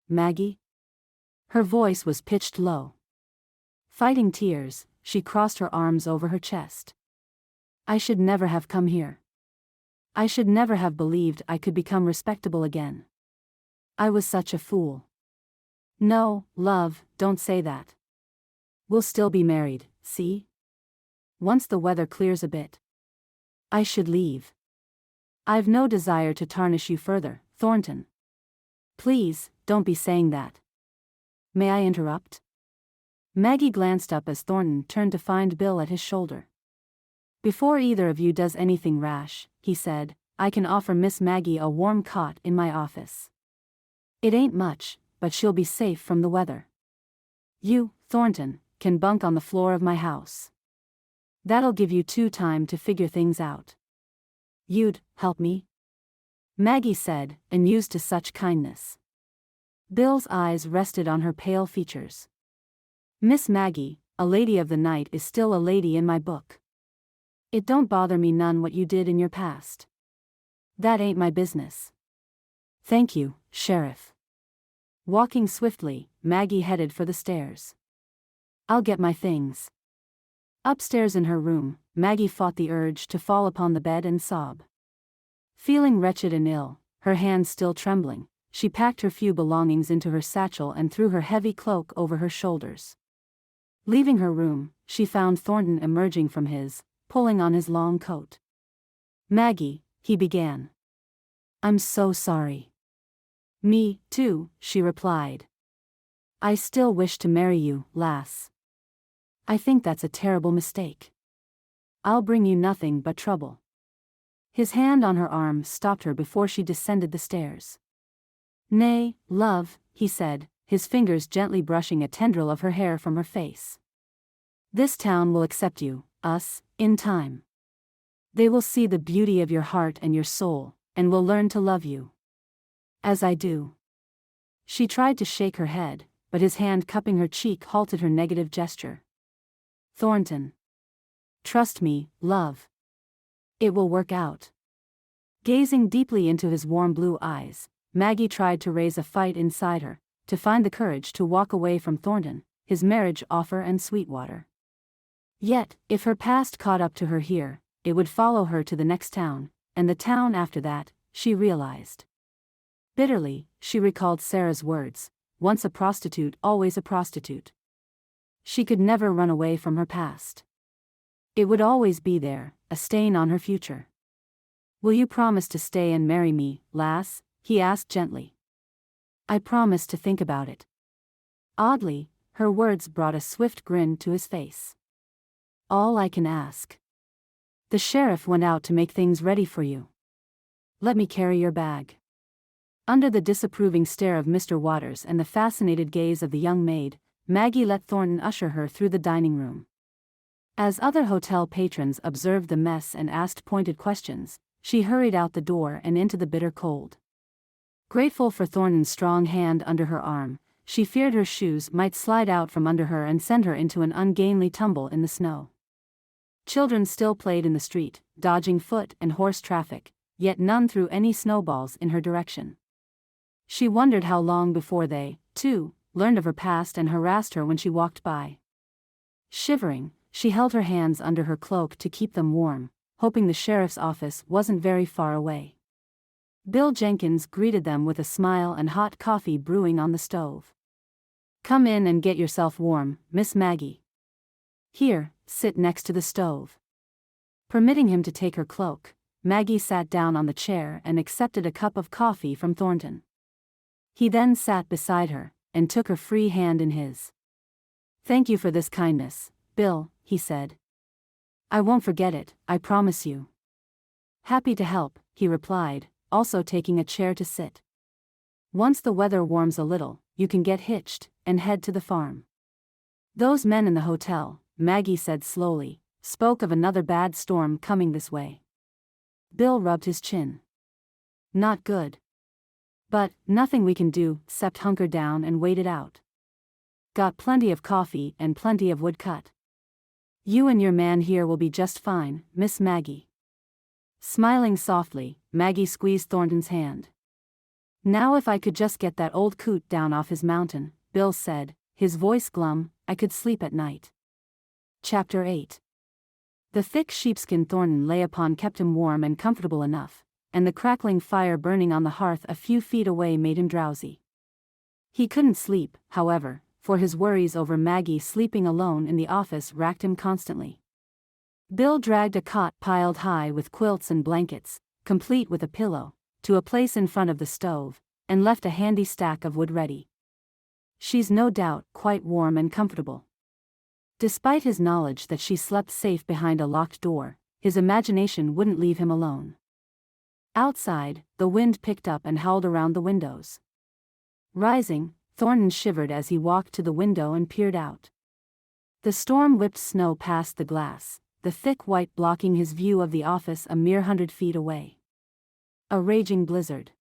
Maggie." Her voice was pitched low. Fighting tears, she crossed her arms over her chest. "I should never have come here. I should never have believed I could become respectable again. I was such a fool." "No, love, don't say that. We'll still be married, see? Once the weather clears a bit." "I should leave. I've no desire to tarnish you further, Thornton. Please, don't be saying that. May I interrupt?" Maggie glanced up as Thornton turned to find Bill at his shoulder. "Before either of you does anything rash," he said, "I can offer Miss Maggie a warm cot in my office. It ain't much, but she'll be safe from the weather. You, Thornton, can bunk on the floor of my house. That'll give you two time to figure things out." "You'd help me?" Maggie said, unused to such kindness. Bill's eyes rested on her pale features. "Miss Maggie, a lady of the night is still a lady in my book. It don't bother me none what you did in your past. That ain't my business." "Thank you, Sheriff." Walking swiftly, Maggie headed for the stairs. "I'll get my things." Upstairs in her room, Maggie fought the urge to fall upon the bed and sob. Feeling wretched and ill, her hands still trembling, she packed her few belongings into her satchel and threw her heavy cloak over her shoulders. Leaving her room, she found Thornton emerging from his, pulling on his long coat. "Maggie," he began. "I'm so sorry." "Me, too," she replied. "I still wish to marry you, lass. I think that's a terrible mistake. I'll bring you nothing but trouble." His hand on her arm stopped her before she descended the stairs. "Nay, love," he said, his fingers gently brushing a tendril of her hair from her face. "This town will accept you, us, in time. They will see the beauty of your heart and your soul, and will learn to love you. As I do." She tried to shake her head, but his hand cupping her cheek halted her negative gesture. "Thornton. Trust me, love. It will work out." Gazing deeply into his warm blue eyes, Maggie tried to raise a fight inside her, to find the courage to walk away from Thornton, his marriage offer and Sweetwater. Yet, if her past caught up to her here, it would follow her to the next town, and the town after that, she realized. Bitterly, she recalled Sarah's words, "Once a prostitute, always a prostitute." She could never run away from her past. It would always be there, a stain on her future. "Will you promise to stay and marry me, lass?" he asked gently. "I promise to think about it." Oddly, her words brought a swift grin to his face. "All I can ask. The sheriff went out to make things ready for you. Let me carry your bag." Under the disapproving stare of Mr. Waters and the fascinated gaze of the young maid, Maggie let Thornton usher her through the dining room. As other hotel patrons observed the mess and asked pointed questions, she hurried out the door and into the bitter cold. Grateful for Thornton's strong hand under her arm, she feared her shoes might slide out from under her and send her into an ungainly tumble in the snow. Children still played in the street, dodging foot and horse traffic, yet none threw any snowballs in her direction. She wondered how long before they, too, learned of her past and harassed her when she walked by. Shivering, she held her hands under her cloak to keep them warm, hoping the sheriff's office wasn't very far away. Bill Jenkins greeted them with a smile and hot coffee brewing on the stove. "Come in and get yourself warm, Miss Maggie. Here, sit next to the stove." Permitting him to take her cloak, Maggie sat down on the chair and accepted a cup of coffee from Thornton. He then sat beside her, and took her free hand in his. "Thank you for this kindness, Bill," he said. "I won't forget it, I promise you." "Happy to help," he replied, also taking a chair to sit. "Once the weather warms a little, you can get hitched and head to the farm." "Those men in the hotel," Maggie said slowly, "spoke of another bad storm coming this way." Bill rubbed his chin. "Not good. But, nothing we can do, except hunker down and wait it out. Got plenty of coffee and plenty of wood cut. You and your man here will be just fine, Miss Maggie." Smiling softly, Maggie squeezed Thornton's hand. "Now if I could just get that old coot down off his mountain," Bill said, his voice glum, "I could sleep at night." Chapter 8. The thick sheepskin Thornton lay upon kept him warm and comfortable enough, and the crackling fire burning on the hearth a few feet away made him drowsy. He couldn't sleep, however, for his worries over Maggie sleeping alone in the office racked him constantly. Bill dragged a cot piled high with quilts and blankets, complete with a pillow, to a place in front of the stove, and left a handy stack of wood ready. "She's no doubt quite warm and comfortable." Despite his knowledge that she slept safe behind a locked door, his imagination wouldn't leave him alone. Outside, the wind picked up and howled around the windows. Rising, Thornton shivered as he walked to the window and peered out. The storm whipped snow past the glass, the thick white blocking his view of the office a mere 100 feet away. A raging blizzard.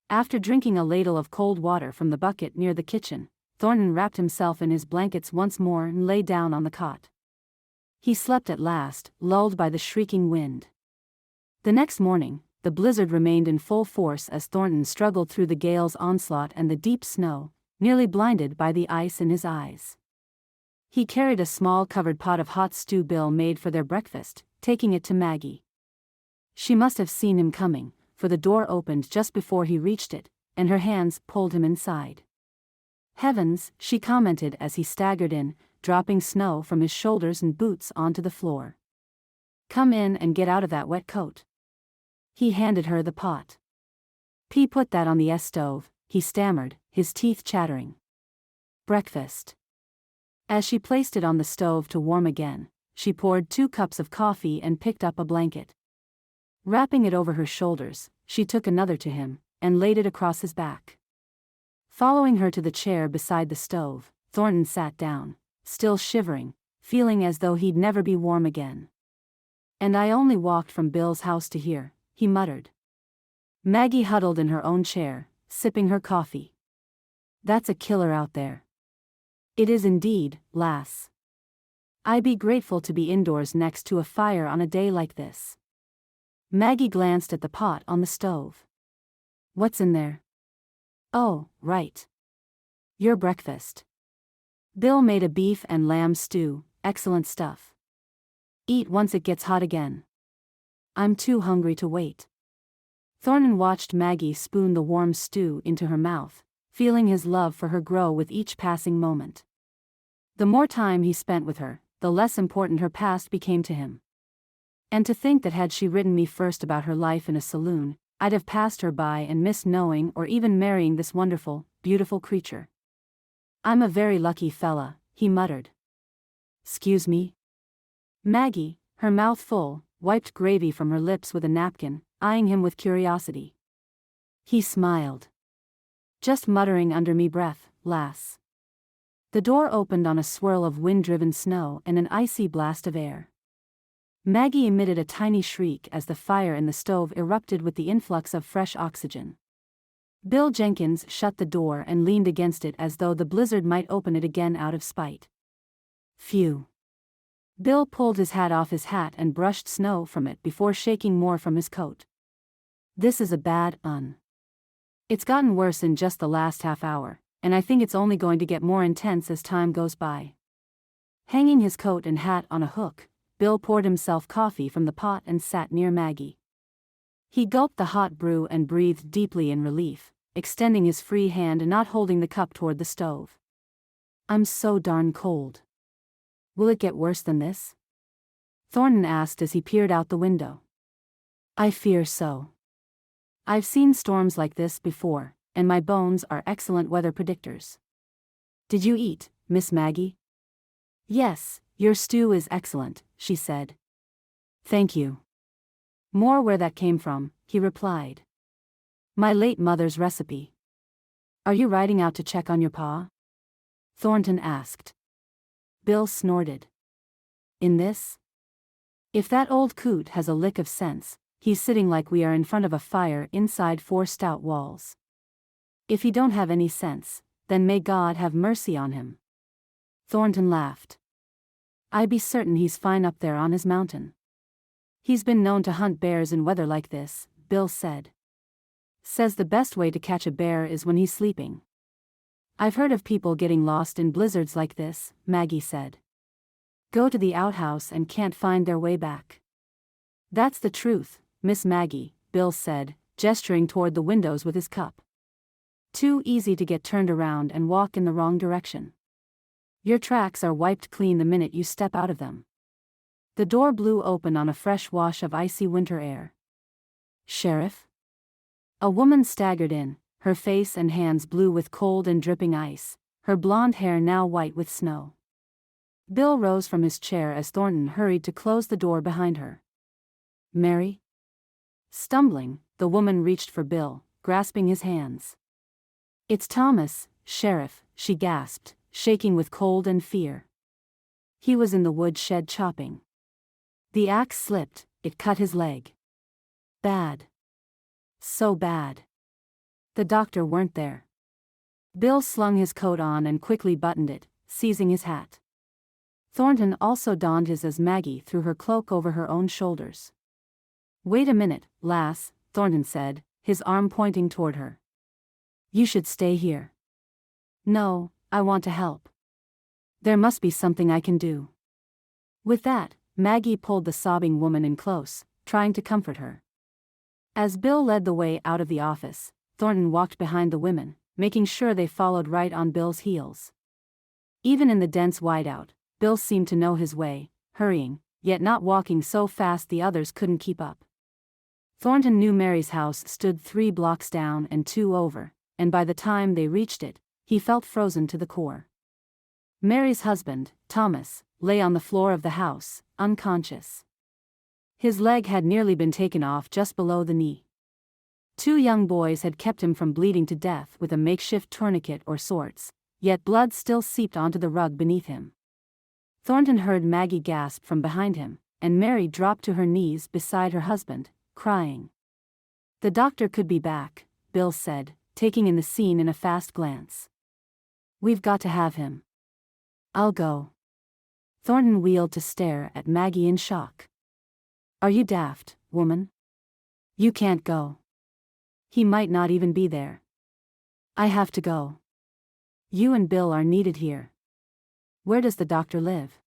After drinking a ladle of cold water from the bucket near the kitchen, Thornton wrapped himself in his blankets once more and lay down on the cot. He slept at last, lulled by the shrieking wind. The next morning, the blizzard remained in full force as Thornton struggled through the gale's onslaught and the deep snow, nearly blinded by the ice in his eyes. He carried a small covered pot of hot stew Bill made for their breakfast, taking it to Maggie. She must have seen him coming, for the door opened just before he reached it, and her hands pulled him inside. "Heavens," she commented as he staggered in, dropping snow from his shoulders and boots onto the floor. "Come in and get out of that wet coat." He handed her the pot. "P put that on the stove," he stammered, his teeth chattering. "Breakfast." As she placed it on the stove to warm again, she poured 2 cups of coffee and picked up a blanket. Wrapping it over her shoulders, she took another to him, and laid it across his back. Following her to the chair beside the stove, Thornton sat down, still shivering, feeling as though he'd never be warm again. "And I only walked from Bill's house to here," he muttered. Maggie huddled in her own chair, sipping her coffee. "That's a killer out there." "It is indeed, lass. I be grateful to be indoors next to a fire on a day like this." Maggie glanced at the pot on the stove. "What's in there?" "Oh, right. Your breakfast. Bill made a beef and lamb stew, excellent stuff. Eat once it gets hot again. I'm too hungry to wait." Thornton watched Maggie spoon the warm stew into her mouth, feeling his love for her grow with each passing moment. The more time he spent with her, the less important her past became to him. "And to think that had she written me first about her life in a saloon, I'd have passed her by and missed knowing or even marrying this wonderful, beautiful creature. I'm a very lucky fella," he muttered. "'Scuse me?" Maggie, her mouth full, wiped gravy from her lips with a napkin, eyeing him with curiosity. He smiled. "Just muttering under me breath, lass. The door opened on a swirl of wind-driven snow and an icy blast of air. Maggie emitted a tiny shriek as the fire in the stove erupted with the influx of fresh oxygen. Bill Jenkins shut the door and leaned against it as though the blizzard might open it again out of spite. Phew. Bill pulled his hat off his hat and brushed snow from it before shaking more from his coat. This is a bad one. It's gotten worse in just the last half hour, and I think it's only going to get more intense as time goes by. Hanging his coat and hat on a hook, Bill poured himself coffee from the pot and sat near Maggie. He gulped the hot brew and breathed deeply in relief, extending his free hand and not holding the cup toward the stove. I'm so darn cold. Will it get worse than this? Thornton asked as he peered out the window. I fear so. I've seen storms like this before, and my bones are excellent weather predictors. Did you eat, Miss Maggie? Yes, your stew is excellent, she said. Thank you. More where that came from, he replied. My late mother's recipe. Are you riding out to check on your pa? Thornton asked. Bill snorted. In this? If that old coot has a lick of sense, he's sitting like we are in front of a fire inside 4 stout walls. If he don't have any sense, then may God have mercy on him. Thornton laughed. I be certain he's fine up there on his mountain. He's been known to hunt bears in weather like this, Bill said. Says the best way to catch a bear is when he's sleeping. I've heard of people getting lost in blizzards like this, Maggie said. Go to the outhouse and can't find their way back. That's the truth, Miss Maggie, Bill said, gesturing toward the windows with his cup. Too easy to get turned around and walk in the wrong direction. Your tracks are wiped clean the minute you step out of them. The door blew open on a fresh wash of icy winter air. Sheriff? A woman staggered in, her face and hands blue with cold and dripping ice, her blonde hair now white with snow. Bill rose from his chair as Thornton hurried to close the door behind her. Mary? Stumbling, the woman reached for Bill, grasping his hands. It's Thomas, Sheriff, she gasped, shaking with cold and fear. He was in the woodshed chopping. The axe slipped, it cut his leg. Bad. So bad. The doctor weren't there. Bill slung his coat on and quickly buttoned it, seizing his hat. Thornton also donned his as Maggie threw her cloak over her own shoulders. Wait a minute, lass, Thornton said, his arm pointing toward her. You should stay here. No, I want to help. There must be something I can do. With that, Maggie pulled the sobbing woman in close, trying to comfort her. As Bill led the way out of the office, Thornton walked behind the women, making sure they followed right on Bill's heels. Even in the dense whiteout, Bill seemed to know his way, hurrying, yet not walking so fast the others couldn't keep up. Thornton knew Mary's house stood 3 blocks down and 2 over, and by the time they reached it, he felt frozen to the core. Mary's husband, Thomas, lay on the floor of the house, unconscious. His leg had nearly been taken off just below the knee. 2 young boys had kept him from bleeding to death with a makeshift tourniquet or sorts, yet blood still seeped onto the rug beneath him. Thornton heard Maggie gasp from behind him, and Mary dropped to her knees beside her husband, crying. The doctor could be back, Bill said, taking in the scene in a fast glance. We've got to have him. I'll go. Thornton wheeled to stare at Maggie in shock. Are you daft, woman? You can't go. He might not even be there. I have to go. You and Bill are needed here. Where does the doctor live?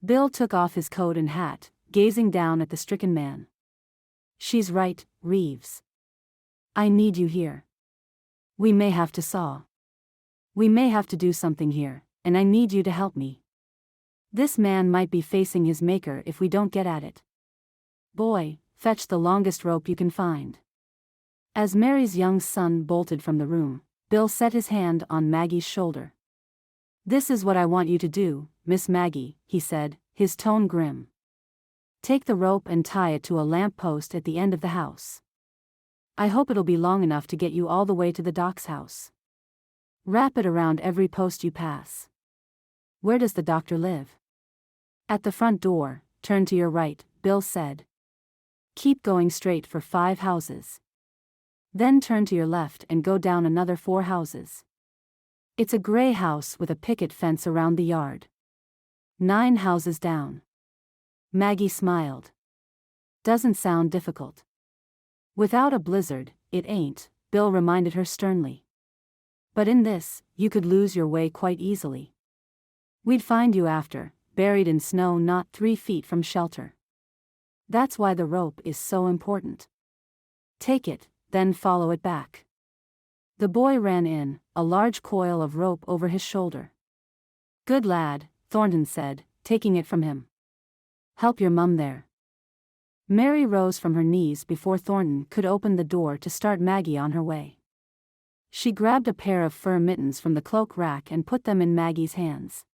Bill took off his coat and hat, gazing down at the stricken man. She's right, Reeves. I need you here. We may have to saw. We may have to do something here, and I need you to help me. This man might be facing his maker if we don't get at it. Boy, fetch the longest rope you can find. As Mary's young son bolted from the room, Bill set his hand on Maggie's shoulder. This is what I want you to do, Miss Maggie, he said, his tone grim. Take the rope and tie it to a lamp post at the end of the house. I hope it'll be long enough to get you all the way to the doc's house. Wrap it around every post you pass. Where does the doctor live? At the front door, turn to your right, Bill said. Keep going straight for 5 houses. Then turn to your left and go down another 4 houses. It's a gray house with a picket fence around the yard. 9 houses down. Maggie smiled. Doesn't sound difficult. Without a blizzard, it ain't, Bill reminded her sternly. But in this, you could lose your way quite easily. We'd find you after, buried in snow not 3 feet from shelter. That's why the rope is so important. Take it, then follow it back. The boy ran in, a large coil of rope over his shoulder. Good lad, Thornton said, taking it from him. Help your mum there. Mary rose from her knees before Thornton could open the door to start Maggie on her way. She grabbed a pair of fur mittens from the cloak rack and put them in Maggie's hands.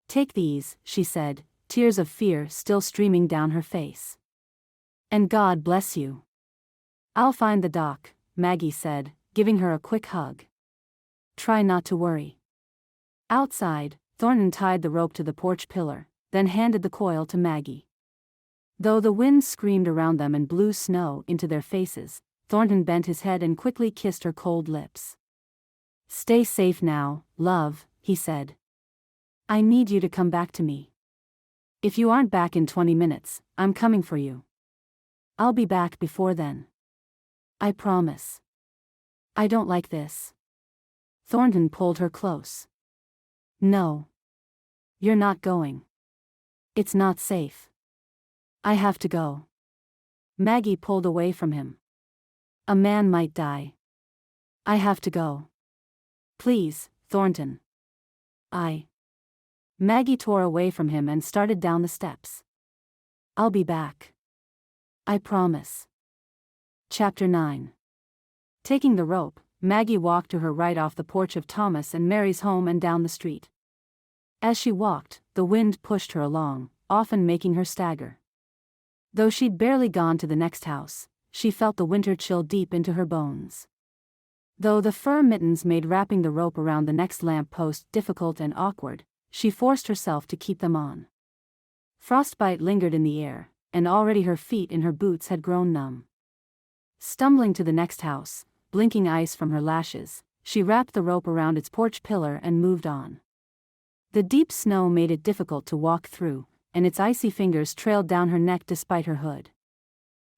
Take these, she said, tears of fear still streaming down her face. And God bless you. I'll find the doc, Maggie said, giving her a quick hug. Try not to worry. Outside, Thornton tied the rope to the porch pillar, then handed the coil to Maggie. Though the wind screamed around them and blew snow into their faces, Thornton bent his head and quickly kissed her cold lips. Stay safe now, love, he said. I need you to come back to me. If you aren't back in 20 minutes, I'm coming for you. I'll be back before then. I promise. I don't like this. Thornton pulled her close. No. You're not going. It's not safe. I have to go. Maggie pulled away from him. A man might die. I have to go. Please, Thornton. Maggie tore away from him and started down the steps. I'll be back. I promise. Chapter 9. Taking the rope, Maggie walked to her right off the porch of Thomas and Mary's home and down the street. As she walked, the wind pushed her along, often making her stagger. Though she'd barely gone to the next house, she felt the winter chill deep into her bones. Though the fur mittens made wrapping the rope around the next lamp post difficult and awkward, she forced herself to keep them on. Frostbite lingered in the air, and already her feet in her boots had grown numb. Stumbling to the next house, blinking ice from her lashes, she wrapped the rope around its porch pillar and moved on. The deep snow made it difficult to walk through, and its icy fingers trailed down her neck despite her hood.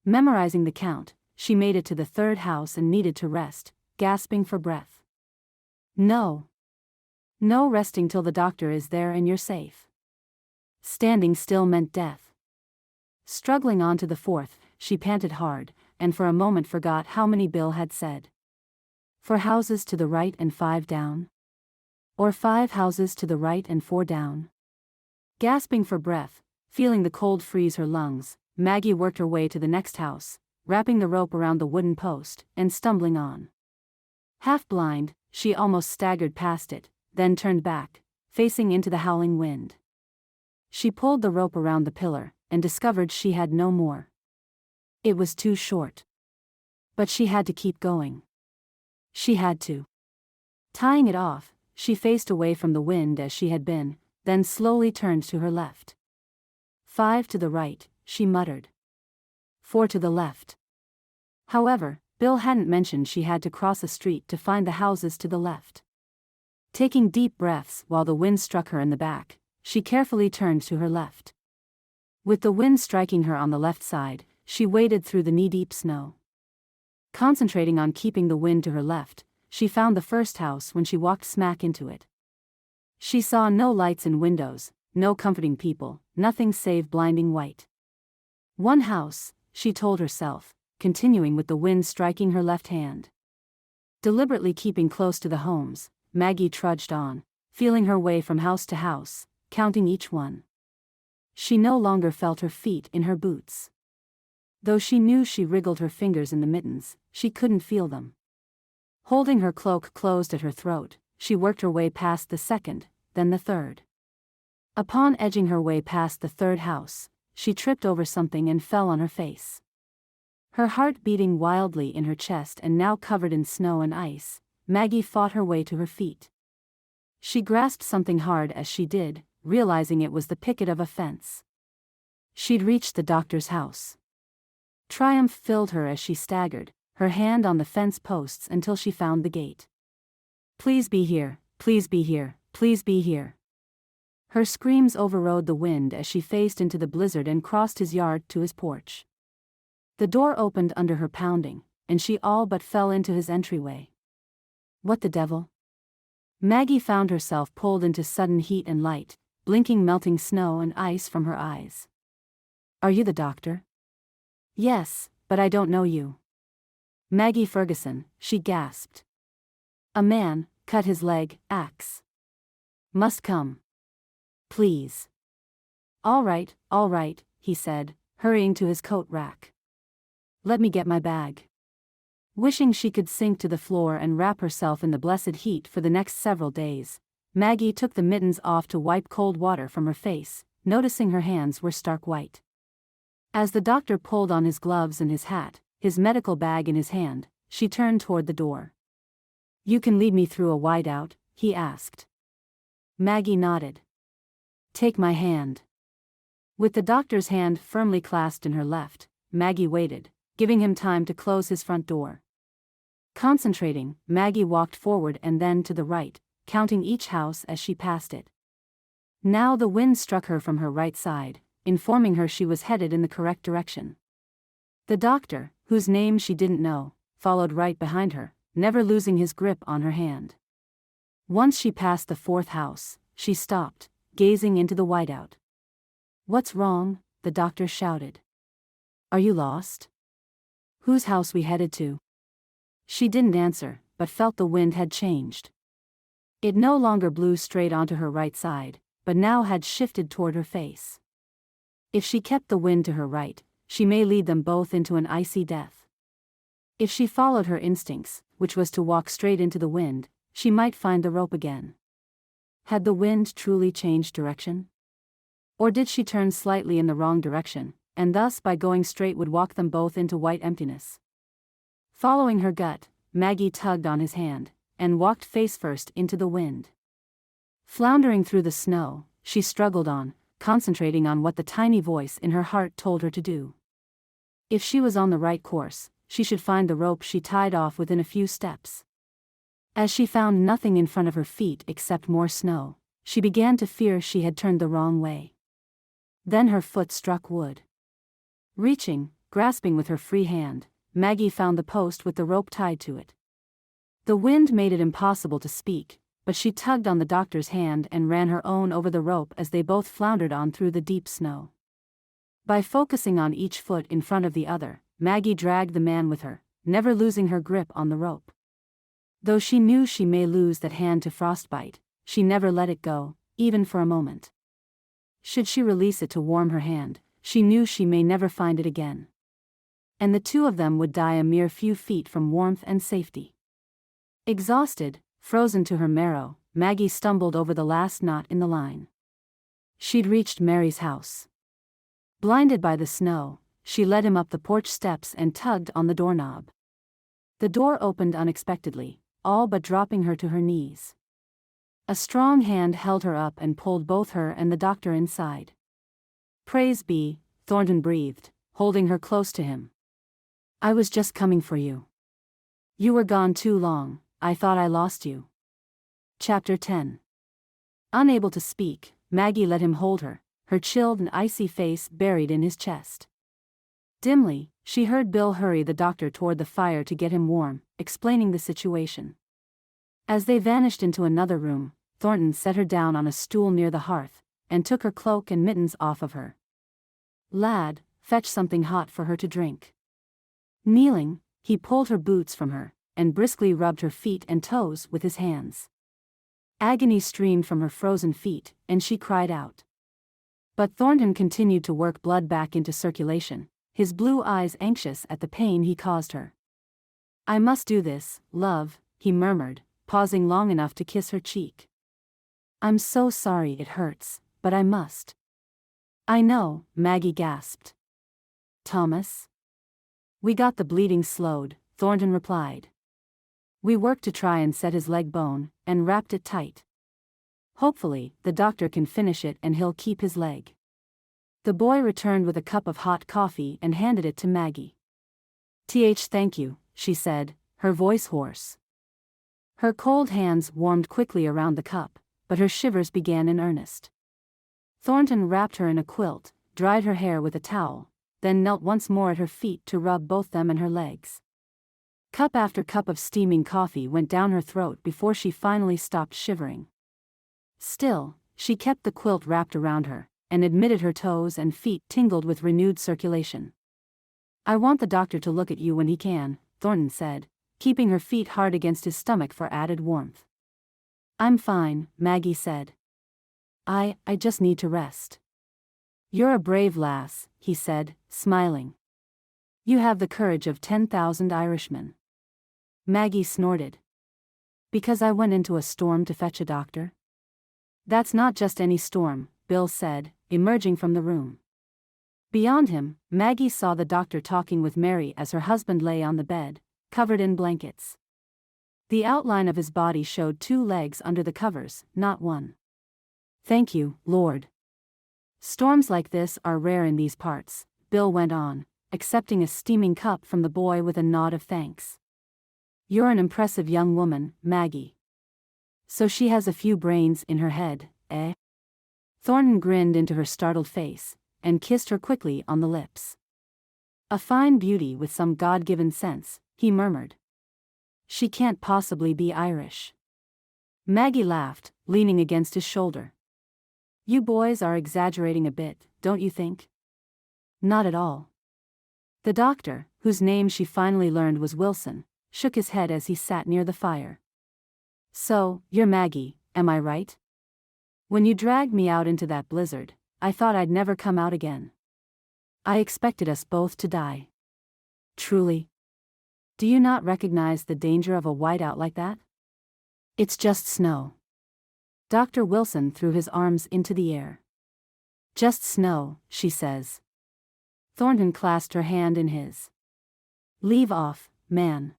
Memorizing the count, she made it to the 3rd house and needed to rest, gasping for breath. No resting till the doctor is there and you're safe. Standing still meant death. Struggling on to the 4th, she panted hard, and for a moment forgot how many Bill had said. 4 houses to the right and 5 down? Or 5 houses to the right and 4 down? Gasping for breath, feeling the cold freeze her lungs, Maggie worked her way to the next house, wrapping the rope around the wooden post, and stumbling on. Half blind, she almost staggered past it, then turned back, facing into the howling wind. She pulled the rope around the pillar, and discovered she had no more. It was too short. But she had to keep going. She had to. Tying it off, she faced away from the wind as she had been, then slowly turned to her left. 5 to the right, she muttered. 4 to the left. However, Bill hadn't mentioned she had to cross a street to find the houses to the left. Taking deep breaths while the wind struck her in the back, she carefully turned to her left. With the wind striking her on the left side, she waded through the knee-deep snow. Concentrating on keeping the wind to her left, she found the first house when she walked smack into it. She saw no lights in windows, no comforting people, nothing save blinding white. 1 house, she told herself, continuing with the wind striking her left hand. Deliberately keeping close to the homes, Maggie trudged on, feeling her way from house to house, counting each one. She no longer felt her feet in her boots. Though she knew she wriggled her fingers in the mittens, she couldn't feel them. Holding her cloak closed at her throat, she worked her way past the 2nd, then the 3rd. Upon edging her way past the 3rd house, she tripped over something and fell on her face. Her heart beating wildly in her chest and now covered in snow and ice, Maggie fought her way to her feet. She grasped something hard as she did, realizing it was the picket of a fence. She'd reached the doctor's house. Triumph filled her as she staggered, her hand on the fence posts until she found the gate. "Please be here, please be here, please be here." Her screams overrode the wind as she faced into the blizzard and crossed his yard to his porch. The door opened under her pounding, and she all but fell into his entryway. What the devil? Maggie found herself pulled into sudden heat and light, blinking melting snow and ice from her eyes. "Are you the doctor?" "Yes, but I don't know you." "Maggie Ferguson," she gasped. "A man, cut his leg, axe. Must come. Please." All right," he said, hurrying to his coat rack. "Let me get my bag." Wishing she could sink to the floor and wrap herself in the blessed heat for the next several days, Maggie took the mittens off to wipe cold water from her face, noticing her hands were stark white. As the doctor pulled on his gloves and his hat, his medical bag in his hand, she turned toward the door. "You can lead me through a whiteout?" he asked. Maggie nodded. "Take my hand." With the doctor's hand firmly clasped in her left, Maggie waited, giving him time to close his front door. Concentrating, Maggie walked forward and then to the right, counting each house as she passed it. Now the wind struck her from her right side, informing her she was headed in the correct direction. The doctor, whose name she didn't know, followed right behind her, never losing his grip on her hand. Once she passed the fourth house, she stopped, gazing into the whiteout. "What's wrong?" the doctor shouted. "Are you lost? Whose house we headed to?" She didn't answer, but felt the wind had changed. It no longer blew straight onto her right side, but now had shifted toward her face. If she kept the wind to her right, she may lead them both into an icy death. If she followed her instincts, which was to walk straight into the wind, she might find the rope again. Had the wind truly changed direction? Or did she turn slightly in the wrong direction, and thus by going straight would walk them both into white emptiness? Following her gut, Maggie tugged on his hand, and walked face first into the wind. Floundering through the snow, she struggled on, concentrating on what the tiny voice in her heart told her to do. If she was on the right course, she should find the rope she tied off within a few steps. As she found nothing in front of her feet except more snow, she began to fear she had turned the wrong way. Then her foot struck wood. Reaching, grasping with her free hand, Maggie found the post with the rope tied to it. The wind made it impossible to speak, but she tugged on the doctor's hand and ran her own over the rope as they both floundered on through the deep snow. By focusing on each foot in front of the other, Maggie dragged the man with her, never losing her grip on the rope. Though she knew she may lose that hand to frostbite, she never let it go, even for a moment. Should she release it to warm her hand, she knew she may never find it again. And the two of them would die a mere few feet from warmth and safety. Exhausted, frozen to her marrow, Maggie stumbled over the last knot in the line. She'd reached Mary's house. Blinded by the snow, she led him up the porch steps and tugged on the doorknob. The door opened unexpectedly, all but dropping her to her knees. A strong hand held her up and pulled both her and the doctor inside. "Praise be," Thornton breathed, holding her close to him. "I was just coming for you. You were gone too long, I thought I lost you." Chapter 10. Unable to speak, Maggie let him hold her, her chilled and icy face buried in his chest. Dimly, she heard Bill hurry the doctor toward the fire to get him warm, explaining the situation. As they vanished into another room, Thornton set her down on a stool near the hearth, and took her cloak and mittens off of her. "Lad, fetch something hot for her to drink." Kneeling, he pulled her boots from her, and briskly rubbed her feet and toes with his hands. Agony streamed from her frozen feet, and she cried out. But Thornton continued to work blood back into circulation, his blue eyes anxious at the pain he caused her. "I must do this, love," he murmured, pausing long enough to kiss her cheek. "I'm so sorry it hurts, but I must." "I know," Maggie gasped. "Thomas?" "We got the bleeding slowed," Thornton replied. "We worked to try and set his leg bone, and wrapped it tight. Hopefully, the doctor can finish it and he'll keep his leg. The boy returned with a cup of hot coffee and handed it to Maggie. Thank you, she said, her voice hoarse. Her cold hands warmed quickly around the cup, but her shivers began in earnest. Thornton wrapped her in a quilt, dried her hair with a towel, then knelt once more at her feet to rub both them and her legs. Cup after cup of steaming coffee went down her throat before she finally stopped shivering. Still, she kept the quilt wrapped around her, and admitted her toes and feet tingled with renewed circulation. I want the doctor to look at you when he can, Thornton said, keeping her feet hard against his stomach for added warmth. I'm fine, Maggie said. I just need to rest. You're a brave lass, he said, smiling. You have the courage of 10,000 Irishmen. Maggie snorted. Because I went into a storm to fetch a doctor? That's not just any storm, Bill said, emerging from the room. Beyond him, Maggie saw the doctor talking with Mary as her husband lay on the bed, covered in blankets. The outline of his body showed 2 legs under the covers, not one. Thank you, Lord. Storms like this are rare in these parts, Bill went on, accepting a steaming cup from the boy with a nod of thanks. You're an impressive young woman, Maggie. So she has a few brains in her head, eh? Thornton grinned into her startled face, and kissed her quickly on the lips. A fine beauty with some God-given sense, he murmured. She can't possibly be Irish. Maggie laughed, leaning against his shoulder. You boys are exaggerating a bit, don't you think? Not at all. The doctor, whose name she finally learned was Wilson, shook his head as he sat near the fire. So, you're Maggie, am I right? When you dragged me out into that blizzard, I thought I'd never come out again. I expected us both to die. Truly. Do you not recognize the danger of a whiteout like that? It's just snow. Dr. Wilson threw his arms into the air. Just snow, she says. Thornton clasped her hand in his. Leave off, man.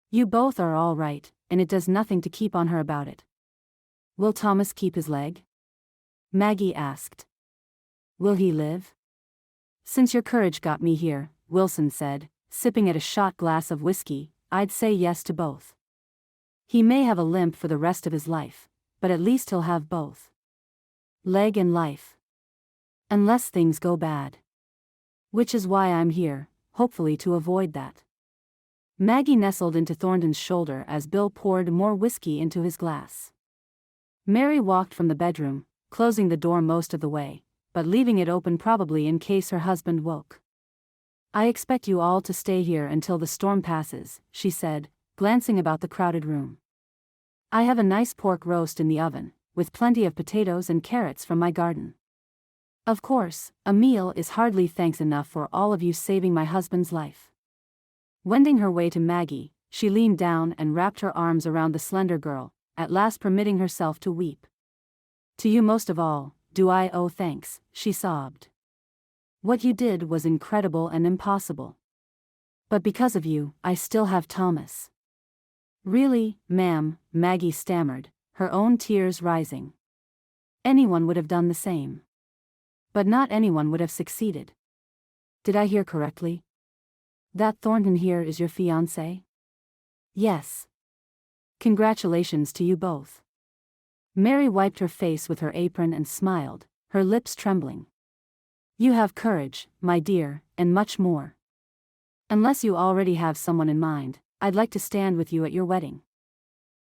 You both are all right, and it does nothing to keep on her about it. Will Thomas keep his leg? Maggie asked. Will he live? Since your courage got me here, Wilson said, sipping at a shot glass of whiskey, I'd say yes to both. He may have a limp for the rest of his life, but at least he'll have both. Leg and life. Unless things go bad. Which is why I'm here, hopefully to avoid that. Maggie nestled into Thornton's shoulder as Bill poured more whiskey into his glass. Mary walked from the bedroom, closing the door most of the way, but leaving it open probably in case her husband woke. I expect you all to stay here until the storm passes, she said, glancing about the crowded room. I have a nice pork roast in the oven, with plenty of potatoes and carrots from my garden. Of course, a meal is hardly thanks enough for all of you saving my husband's life. Wending her way to Maggie, she leaned down and wrapped her arms around the slender girl, at last permitting herself to weep. To you most of all, do I owe thanks, she sobbed. What you did was incredible and impossible. But because of you, I still have Thomas. Really, ma'am, Maggie stammered, her own tears rising. Anyone would have done the same. But not anyone would have succeeded. Did I hear correctly? That Thornton here is your fiancé? Yes. Congratulations to you both. Mary wiped her face with her apron and smiled, her lips trembling. You have courage, my dear, and much more. Unless you already have someone in mind, I'd like to stand with you at your wedding.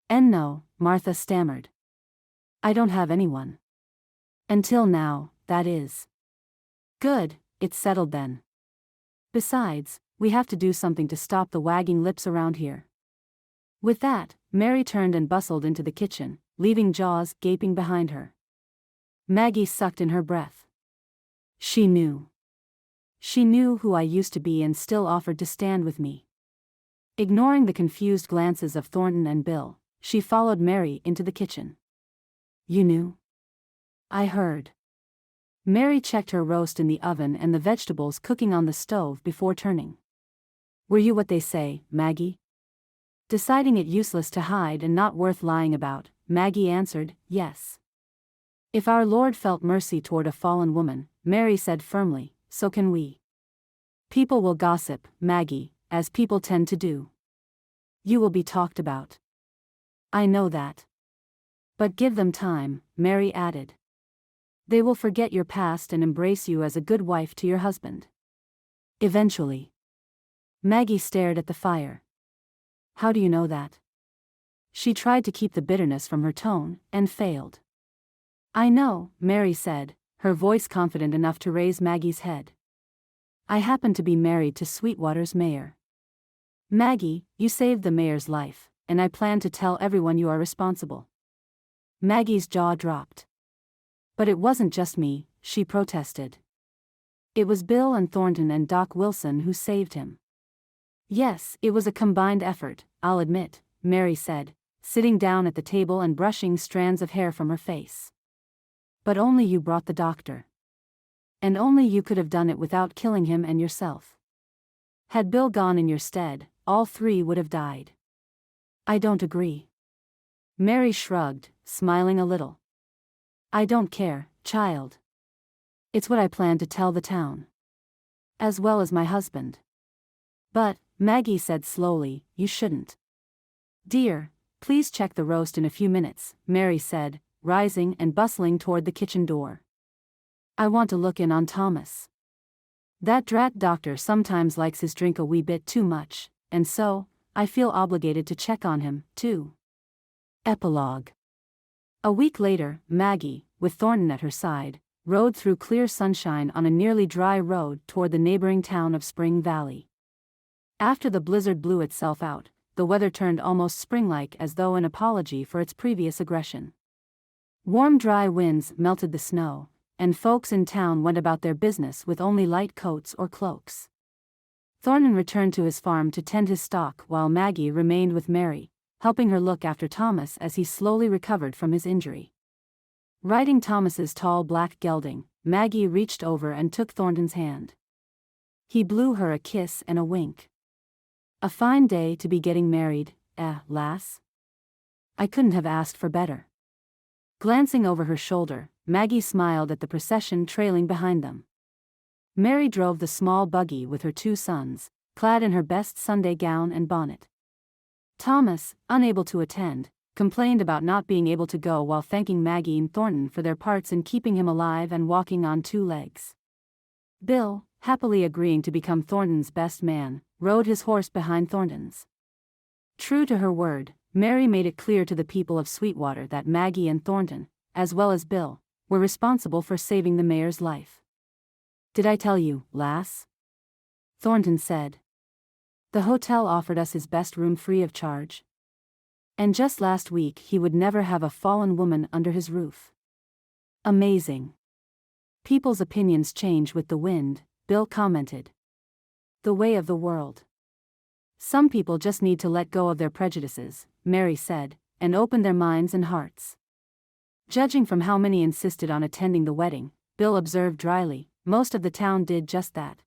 And no, Martha stammered. I don't have anyone. Until now, that is. Good, it's settled then. Besides, we have to do something to stop the wagging lips around here. With that, Mary turned and bustled into the kitchen, leaving Jaws gaping behind her. Maggie sucked in her breath. She knew. She knew who I used to be and still offered to stand with me. Ignoring the confused glances of Thornton and Bill, she followed Mary into the kitchen. You knew? I heard. Mary checked her roast in the oven and the vegetables cooking on the stove before turning. Were you what they say, Maggie? Deciding it useless to hide and not worth lying about, Maggie answered, yes. If our Lord felt mercy toward a fallen woman, Mary said firmly, so can we. People will gossip, Maggie, as people tend to do. You will be talked about. I know that. But give them time, Mary added. They will forget your past and embrace you as a good wife to your husband. Eventually. Maggie stared at the fire. How do you know that? She tried to keep the bitterness from her tone, and failed. I know, Mary said, her voice confident enough to raise Maggie's head. I happen to be married to Sweetwater's mayor. Maggie, you saved the mayor's life, and I plan to tell everyone you are responsible. Maggie's jaw dropped. But it wasn't just me, she protested. It was Bill and Thornton and Doc Wilson who saved him. Yes, it was a combined effort, I'll admit, Mary said, sitting down at the table and brushing strands of hair from her face. But only you brought the doctor. And only you could have done it without killing him and yourself. Had Bill gone in your stead, all three would have died. I don't agree. Mary shrugged, smiling a little. I don't care, child. It's what I plan to tell the town. As well as my husband. But, Maggie said slowly, you shouldn't. Dear, please check the roast in a few minutes, Mary said, rising and bustling toward the kitchen door. I want to look in on Thomas. That drat doctor sometimes likes his drink a wee bit too much, and so, I feel obligated to check on him, too. Epilogue. A week later, Maggie, with Thornton at her side, rode through clear sunshine on a nearly dry road toward the neighboring town of Spring Valley. After the blizzard blew itself out, the weather turned almost spring-like as though an apology for its previous aggression. Warm dry winds melted the snow, and folks in town went about their business with only light coats or cloaks. Thornton returned to his farm to tend his stock while Maggie remained with Mary, helping her look after Thomas as he slowly recovered from his injury. Riding Thomas's tall black gelding, Maggie reached over and took Thornton's hand. He blew her a kiss and a wink. A fine day to be getting married, lass? I couldn't have asked for better. Glancing over her shoulder, Maggie smiled at the procession trailing behind them. Mary drove the small buggy with her two sons, clad in her best Sunday gown and bonnet. Thomas, unable to attend, complained about not being able to go while thanking Maggie and Thornton for their parts in keeping him alive and walking on two legs. Bill, happily agreeing to become Thornton's best man, rode his horse behind Thornton's. True to her word, Mary made it clear to the people of Sweetwater that Maggie and Thornton, as well as Bill, were responsible for saving the mayor's life. Did I tell you, lass? Thornton said. The hotel offered us his best room free of charge. And just last week he would never have a fallen woman under his roof. Amazing. People's opinions change with the wind, Bill commented. The way of the world. Some people just need to let go of their prejudices, Mary said, and open their minds and hearts. Judging from how many insisted on attending the wedding, Bill observed dryly, most of the town did just that.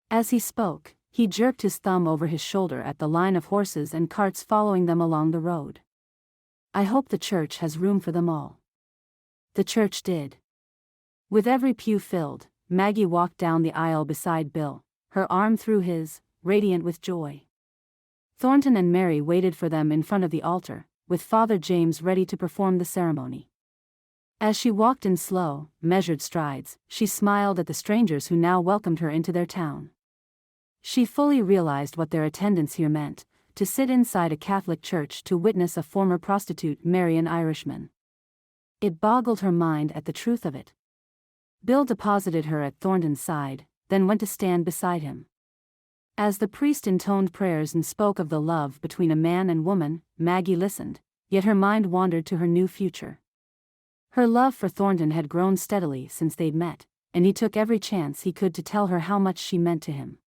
As he spoke, he jerked his thumb over his shoulder at the line of horses and carts following them along the road. I hope the church has room for them all. The church did. With every pew filled, Maggie walked down the aisle beside Bill, her arm through his, radiant with joy. Thornton and Mary waited for them in front of the altar, with Father James ready to perform the ceremony. As she walked in slow, measured strides, she smiled at the strangers who now welcomed her into their town. She fully realized what their attendance here meant, to sit inside a Catholic church to witness a former prostitute marry an Irishman. It boggled her mind at the truth of it. Bill deposited her at Thornton's side, then went to stand beside him. As the priest intoned prayers and spoke of the love between a man and woman, Maggie listened, yet her mind wandered to her new future. Her love for Thornton had grown steadily since they'd met, and he took every chance he could to tell her how much she meant to him.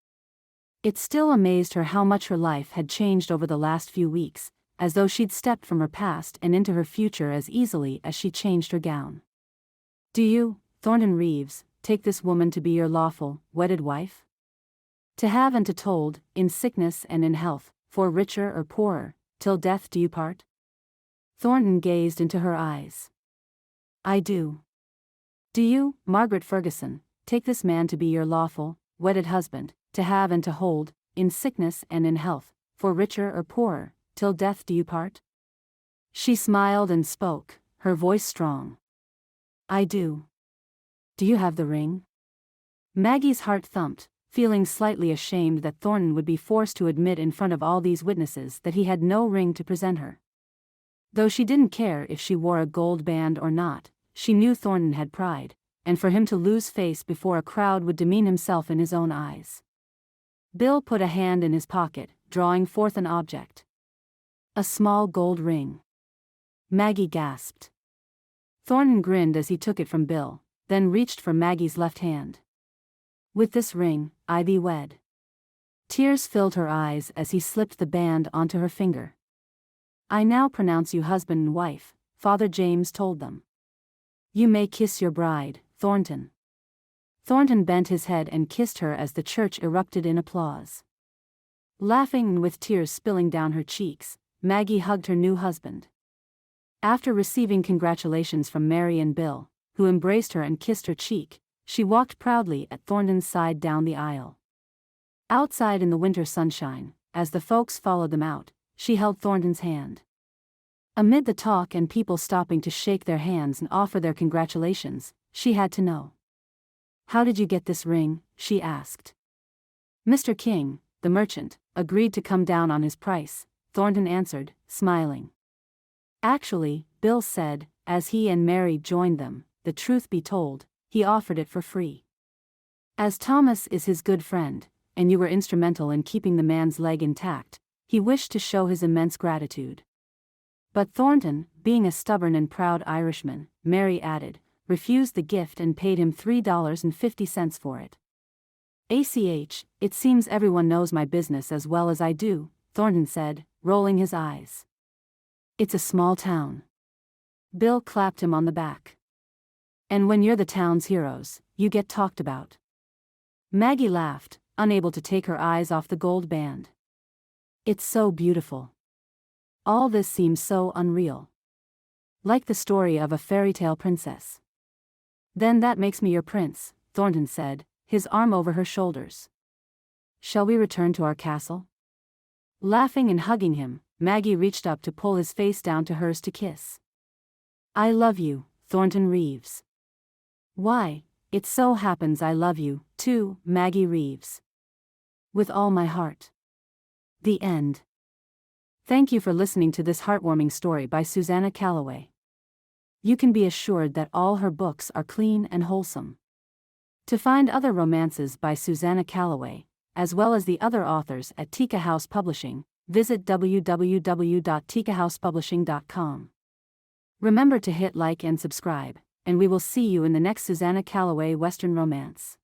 It still amazed her how much her life had changed over the last few weeks, as though she'd stepped from her past and into her future as easily as she changed her gown. Do you, Thornton Reeves, take this woman to be your lawful, wedded wife? To have and to told, in sickness and in health, for richer or poorer, till death do you part? Thornton gazed into her eyes. I do. Do you, Margaret Ferguson, take this man to be your lawful, wedded husband, to have and to hold, in sickness and in health, for richer or poorer, till death do you part? She smiled and spoke, her voice strong. I do. Do you have the ring? Maggie's heart thumped, feeling slightly ashamed that Thornton would be forced to admit in front of all these witnesses that he had no ring to present her. Though she didn't care if she wore a gold band or not, she knew Thornton had pride, and for him to lose face before a crowd would demean himself in his own eyes. Bill put a hand in his pocket, drawing forth an object. A small gold ring. Maggie gasped. Thornton grinned as he took it from Bill, then reached for Maggie's left hand. With this ring, I thee wed. Tears filled her eyes as he slipped the band onto her finger. I now pronounce you husband and wife, Father James told them. You may kiss your bride, Thornton. Thornton bent his head and kissed her as the church erupted in applause. Laughing and with tears spilling down her cheeks, Maggie hugged her new husband. After receiving congratulations from Mary and Bill, who embraced her and kissed her cheek, she walked proudly at Thornton's side down the aisle. Outside in the winter sunshine, as the folks followed them out, she held Thornton's hand. Amid the talk and people stopping to shake their hands and offer their congratulations, she had to know. How did you get this ring? She asked. Mr. King, the merchant, agreed to come down on his price, Thornton answered, smiling. Actually, Bill said, as he and Mary joined them, the truth be told, he offered it for free. As Thomas is his good friend, and you were instrumental in keeping the man's leg intact, he wished to show his immense gratitude. But Thornton, being a stubborn and proud Irishman, Mary added, refused the gift and paid him $3.50 for it. It seems everyone knows my business as well as I do, Thornton said, rolling his eyes. It's a small town. Bill clapped him on the back. And when you're the town's heroes, you get talked about. Maggie laughed, unable to take her eyes off the gold band. It's so beautiful. All this seems so unreal. Like the story of a fairy tale princess. Then that makes me your prince, Thornton said, his arm over her shoulders. Shall we return to our castle? Laughing and hugging him, Maggie reached up to pull his face down to hers to kiss. I love you, Thornton Reeves. Why, it so happens I love you, too, Maggie Reeves. With all my heart. The end. Thank you for listening to this heartwarming story by Susannah Calloway. You can be assured that all her books are clean and wholesome. To find other romances by Susannah Calloway, as well as the other authors at Tika House Publishing, visit www.tikahousepublishing.com. Remember to hit like and subscribe, and we will see you in the next Susannah Calloway Western romance.